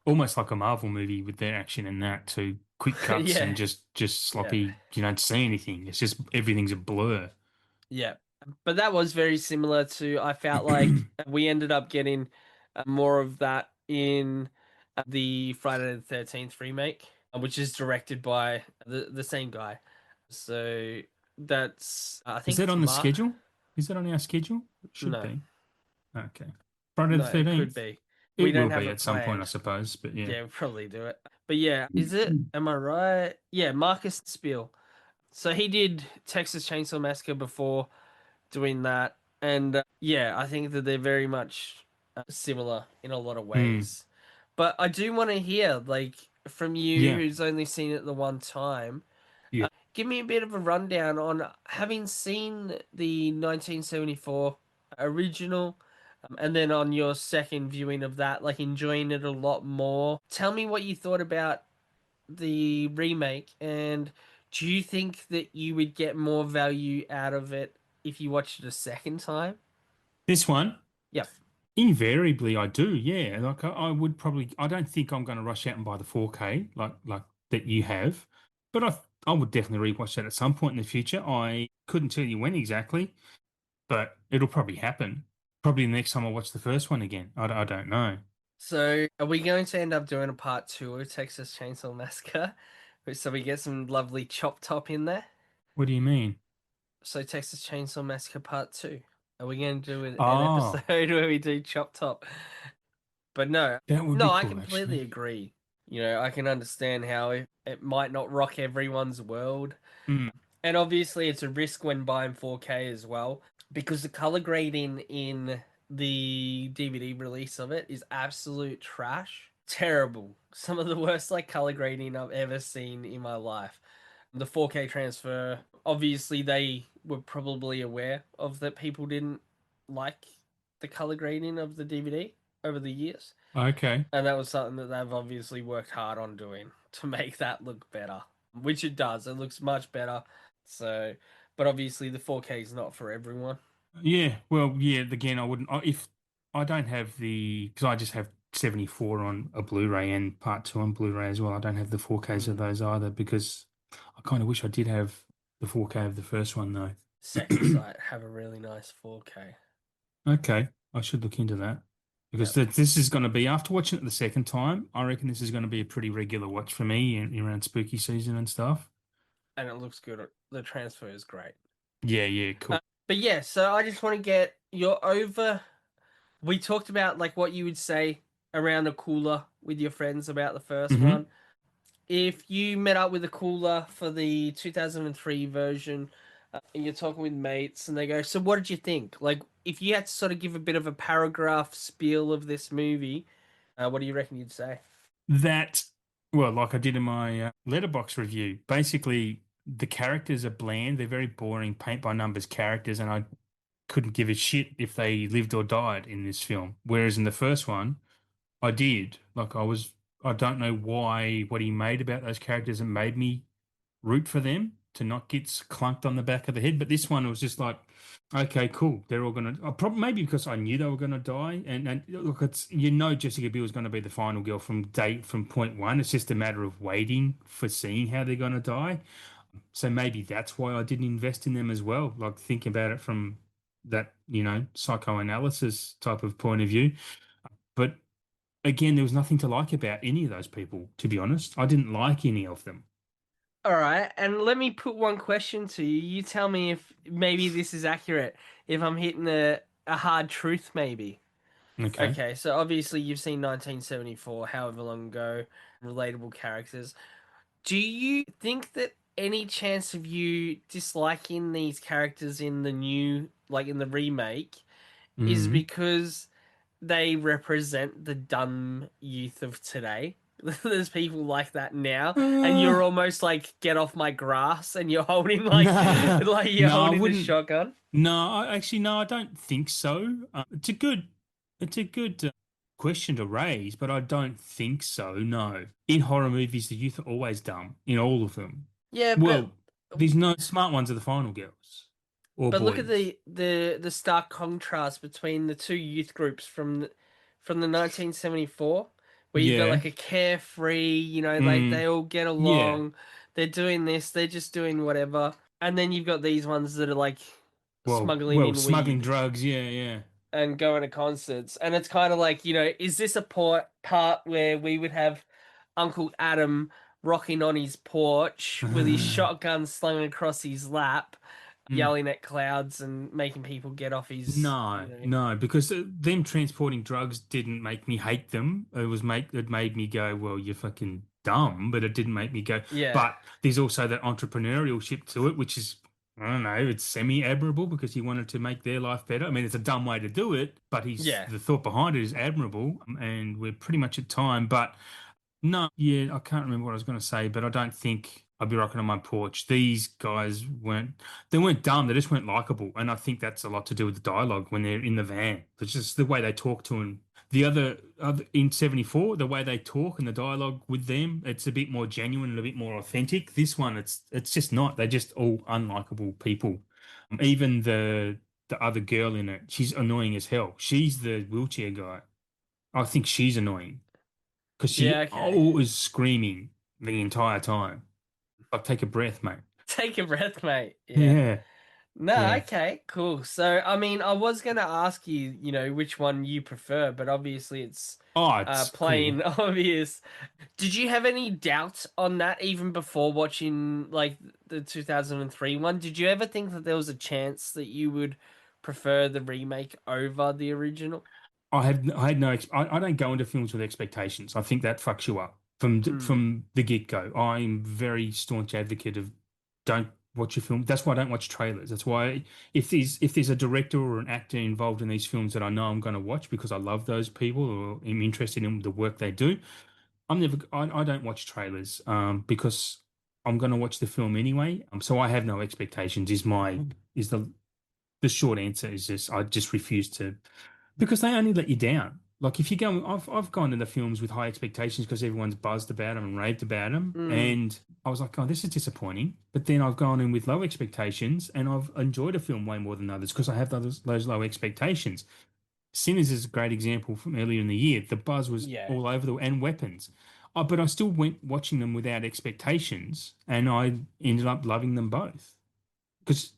Almost like a Marvel movie with their action in that too. Quick cuts Yeah, and just yeah, sloppy. You don't see anything. It's just everything's a blur. yeah. But that was very similar to. I felt like we ended up getting more of that in the Friday the 13th remake, which is directed by the same guy. So that's I Is think that it's on the Mark. schedule? Is that on our schedule? It should No, be. Okay. Friday the no, it could 13th. be. We It don't will have be it at some point, I planned. suppose, but yeah. Yeah, we'll probably do it. But yeah, is it? Am I right? Yeah, Marcus Spiel. So he did Texas Chainsaw Massacre before doing that, and yeah, I think that they're very much similar in a lot of Mm, ways. But I do want to hear, like, from you, yeah. who's only seen it the one time. Yeah. give me a bit of a rundown on having seen the 1974 original, and then on your second viewing of that, like enjoying it a lot more. Tell me what you thought about the remake, and do you think that you would get more value out of it if you watched it a second time? This one, Yep. invariably, I do. Yeah, like I would probably. I don't think I'm going to rush out and buy the 4K like that you have, but I would definitely rewatch that at some point in the future. I couldn't tell you when exactly, but it'll probably happen. Probably the next time I watch the first one again. I don't know. So, are we going to end up doing a part two of Texas Chainsaw Massacre? So we get some lovely chop top in there. What do you mean? So Texas Chainsaw Massacre Part 2. Are we going to do an Oh, episode where we do Chop Top? But no, that would no, be I cool, completely actually. agree. You know, I can understand how it might not rock everyone's world. Mm, And obviously, it's a risk when buying 4K as well, because the color grading in the DVD release of it is absolute trash. Terrible. Some of the worst like color grading I've ever seen in my life. The 4K transfer, obviously they were probably aware of that people didn't like the color grading of the DVD over the years. okay. And that was something that they've obviously worked hard on doing to make that look better, which it does. It looks much better. So, but obviously the 4K is not for everyone. Yeah, well, yeah, again, I wouldn't. If I don't have because I just have 74 on a Blu-ray and part two on Blu-ray as well. I don't have the 4Ks of Mm. those either because I kind of wish I did have the 4K of the first one though. Second Sight have a really nice 4K. Okay, I should look into that because Yep. this is going to be after watching it the second time. I reckon this is going to be a pretty regular watch for me around spooky season and stuff. And it looks good. The transfer is great. Yeah, yeah, Uh, cool. but yeah, so I just want to get your over. We talked about like what you would say around a cooler with your friends about the first Hmm. one. If you met up with a cooler for the 2003 version, and you're talking with mates and they go, "So what did you think?" Like if you had to sort of give a bit of a paragraph spiel of this movie, what do you reckon you'd say? That, well, like I did in my letterbox review, basically the characters are bland. They're very boring, paint by numbers characters, and I couldn't give a shit if they lived or died in this film. Whereas in the first one, I did. I don't know what he made about those characters that made me root for them to not get clunked on the back of the head. But this one was just like, okay, cool. They're all gonna. Probably maybe because I knew they were gonna die. And look, it's Jessica Biel is gonna be the final girl from point one. It's just a matter of waiting for seeing how they're gonna die. So maybe that's why I didn't invest in them as well. Like thinking about it from that psychoanalysis type of point of view. But again, there was nothing to like about any of those people. To be honest, I didn't like any of them. All right, and let me put one question to you. You tell me if maybe this is accurate. If I'm hitting a hard truth, maybe. Okay. Okay, so obviously you've seen 1974, however long ago, relatable characters. Do you think that any chance of you disliking these characters in the new, like in the remake, is Mm. because they represent the dumb youth of today? There's people like that now, and Uh, you're almost like get off my grass, and you're holding like no, like you're no, I holding the wouldn't. shotgun. Actually, no, I don't think so. It's a good question to raise, but I don't think so. No, in horror movies, the youth are always dumb in all of them. Yeah, Well, there's no smart ones are the final girls or but look at boys. the stark contrast between the two youth groups from the 1974, where you've got Yeah. like a carefree, you know, like Mm, they all get yeah. along, they're doing this, they're just doing whatever, and then you've got these ones that are like smuggling in Smuggling weed drugs. Yeah, yeah. and going to concerts, and it's kind of like, you know, is this a part where we would have Uncle Adam rocking on his porch with his shotgun slung across his lap, Mm. yelling at clouds and making people get off his, you No, know. no, because them transporting drugs didn't make me hate them. It made me go, well, you're fucking dumb, but it didn't make me go. Yeah, But there's also that entrepreneurship to it, which is, I don't know, it's semi-admirable because he wanted to make their life better. I mean, it's a dumb way to do it, but he's yeah. the thought behind it is admirable, and we're pretty much at time. But no, yeah, I can't remember what I was going to say, but I'll be rocking on my porch. These guys weren't dumb. They just weren't likable. And I think that's a lot to do with the dialogue when they're in the van. It's just the way they talk to him. The other in 74, the way they talk and the dialogue with them, it's a bit more genuine and a bit more authentic. This one, it's just not. They're just all unlikable people. Even the other girl in it, she's annoying as hell. She's the wheelchair guy. I think she's annoying because Yeah, she okay. always screaming the entire time. Like, take a breath, mate. Take a breath, mate. Yeah. Yeah, No, yeah. okay, cool. So, I mean, I was going to ask you, which one you prefer, but obviously it's Oh, it's clear. plain obvious. Did you have any doubts on that even before watching like the 2003 one? Did you ever think that there was a chance that you would prefer the remake over the original? I had no, I don't go into films with expectations. I think that fucks you up Mm, from the get-go. I'm very staunch advocate of don't watch a film. That's why I don't watch trailers. That's why if there's a director or an actor involved in these films that I know I'm going to watch because I love those people or am interested in the work they do, I don't watch trailers because I'm going to watch the film anyway. So I have no expectations. Is the short answer is just I just refuse to because they only let you down. Like if you go, I've gone to the films with high expectations because everyone's buzzed about them and raved about them, mm, and I was like, oh, this is disappointing. But then I've gone in with low expectations and I've enjoyed a film way more than others because I have those low expectations. Sinners is a great example from earlier in the year. The buzz was yeah. all over and weapons. But I still went watching them without expectations, and I ended up loving them both. Because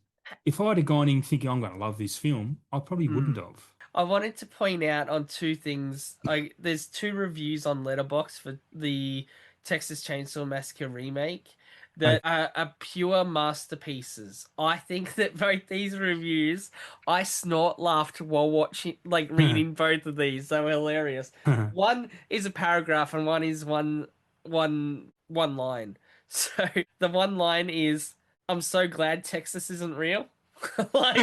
if I'd have gone in thinking I'm going to love this film, I probably wouldn't Mm. have. I wanted to point out on two things. There's two reviews on Letterboxd for the Texas Chainsaw Massacre remake that are pure masterpieces. I think that both these reviews, I snort laughed while watching, like Okay. reading both of these. They were hilarious. One is a paragraph and one is one line. So the one line is, "I'm so glad Texas isn't real." Like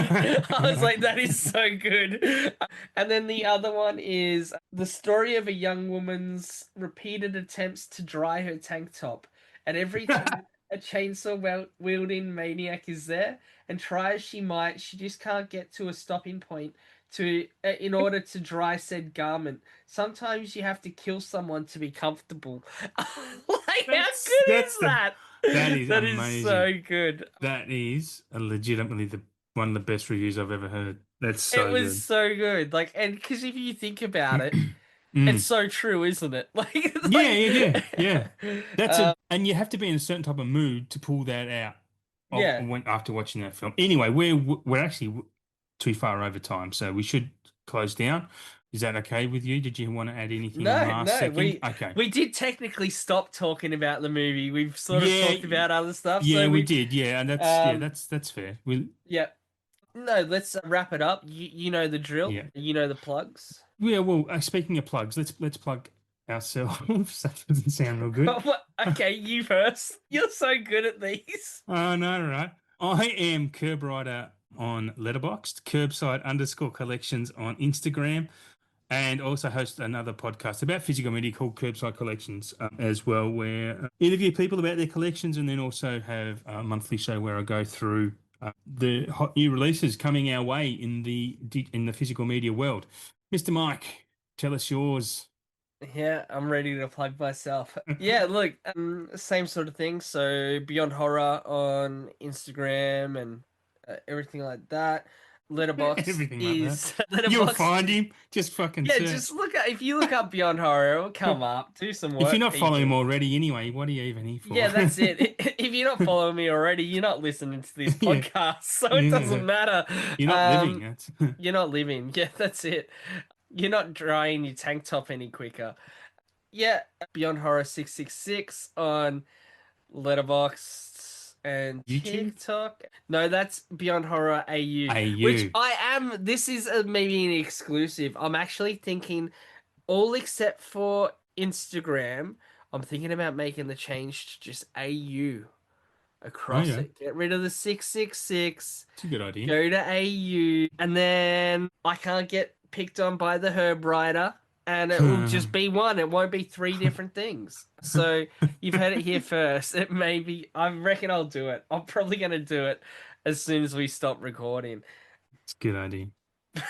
I was like, that is so good. And then the other one is the story of a young woman's repeated attempts to dry her tank top. And every time a chainsaw wielding maniac is there, and try as she might, she just can't get to a stopping point to in order to dry said garment. Sometimes you have to kill someone to be comfortable. Like, how That's good is that's the that? that is That is amazing. so good. That is legitimately the one of the best reviews I've ever heard. That's It so was good. so good. Like, and because if you think about it, it's Mm. so true, isn't it? Like, it's Yeah, yeah, yeah, yeah. like, That's a and you have to be in a certain type of mood to pull that out of yeah. when after watching that film. Anyway, we're actually too far over time, so we should close down. Is that okay with you? Did you want to add anything on No, last no, second? we Okay. we did technically stop talking about the movie. We've sort of Yeah, talked about other stuff, yeah, so we we, did. Yeah, and um, that's fair. We yeah. No, let's wrap it up. You know the drill. yeah. You know the plugs. Yeah, well, speaking of plugs, let's plug ourselves. That doesn't sound real good. Okay, you first. You're so good at these. Oh no, right. I am Curb Rider on Letterboxd, Curbside_collections on Instagram, and also host another podcast about physical media called Curbside Collections as well, where I interview people about their collections, and then also have a monthly show where I go through the hot new releases coming our way in the physical media world. Mr. Mike, tell us yours. Yeah, I'm ready to plug myself. Yeah, look, same sort of thing. So Beyond Horror on Instagram and everything like that. Letterbox Everything like that. is You'll Letterbox. find him. Just fucking Yeah, just search. look at if you look up Beyond Horror, it'll come up. Do some If you're work, not following him people. already anyway, what are you even here for? Yeah, that's it. If you're not following me already, you're not listening to this Yeah, podcast, so it yeah. doesn't matter. You're not living Um, it. you're not living. Yeah, that's it. You're not drying your tank top any quicker. Yeah, Beyond Horror 666 on Letterboxd and YouTube? TikTok. No, that's Beyond Horror AU, which AU. I am. This is maybe an exclusive. I'm actually thinking, all except for Instagram, I'm thinking about making the change to just AU Oh across yeah, it. Get rid of the 666, it's a good idea. go to AU, and then I can't get picked on by the Herb Rider. and it will just be one. It won't be three different things. So you've heard it here first. It may be. I reckon I'll do it. I'm probably going to do it as soon as we stop recording. It's a good idea.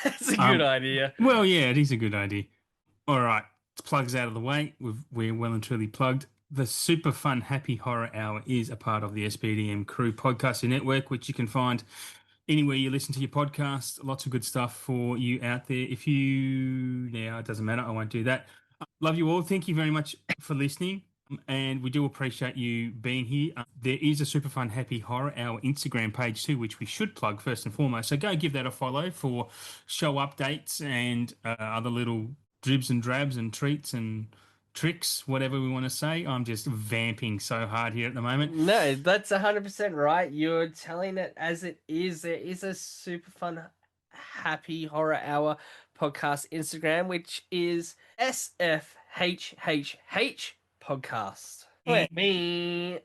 It's a good idea. Well, yeah, it is a good idea. All right, plugs out of the way. We're well and truly plugged. The super fun Happy Horror Hour is a part of the SBDM Crew Podcasting Network, which you can find anywhere you listen to your podcast. Lots of good stuff for you out there. It doesn't matter. I won't do that. Love you all. Thank you very much for listening. And we do appreciate you being here. There is a super fun Happy Horror Hour Instagram page too, which we should plug first and foremost. So go give that a follow for show updates and other little dribs and drabs and treats and tricks, whatever we want to say. I'm just vamping so hard here at the moment. No, that's 100% right. You're telling it as it is. There is a super fun Happy Horror Hour podcast Instagram, which is SFHHH podcast. Let me.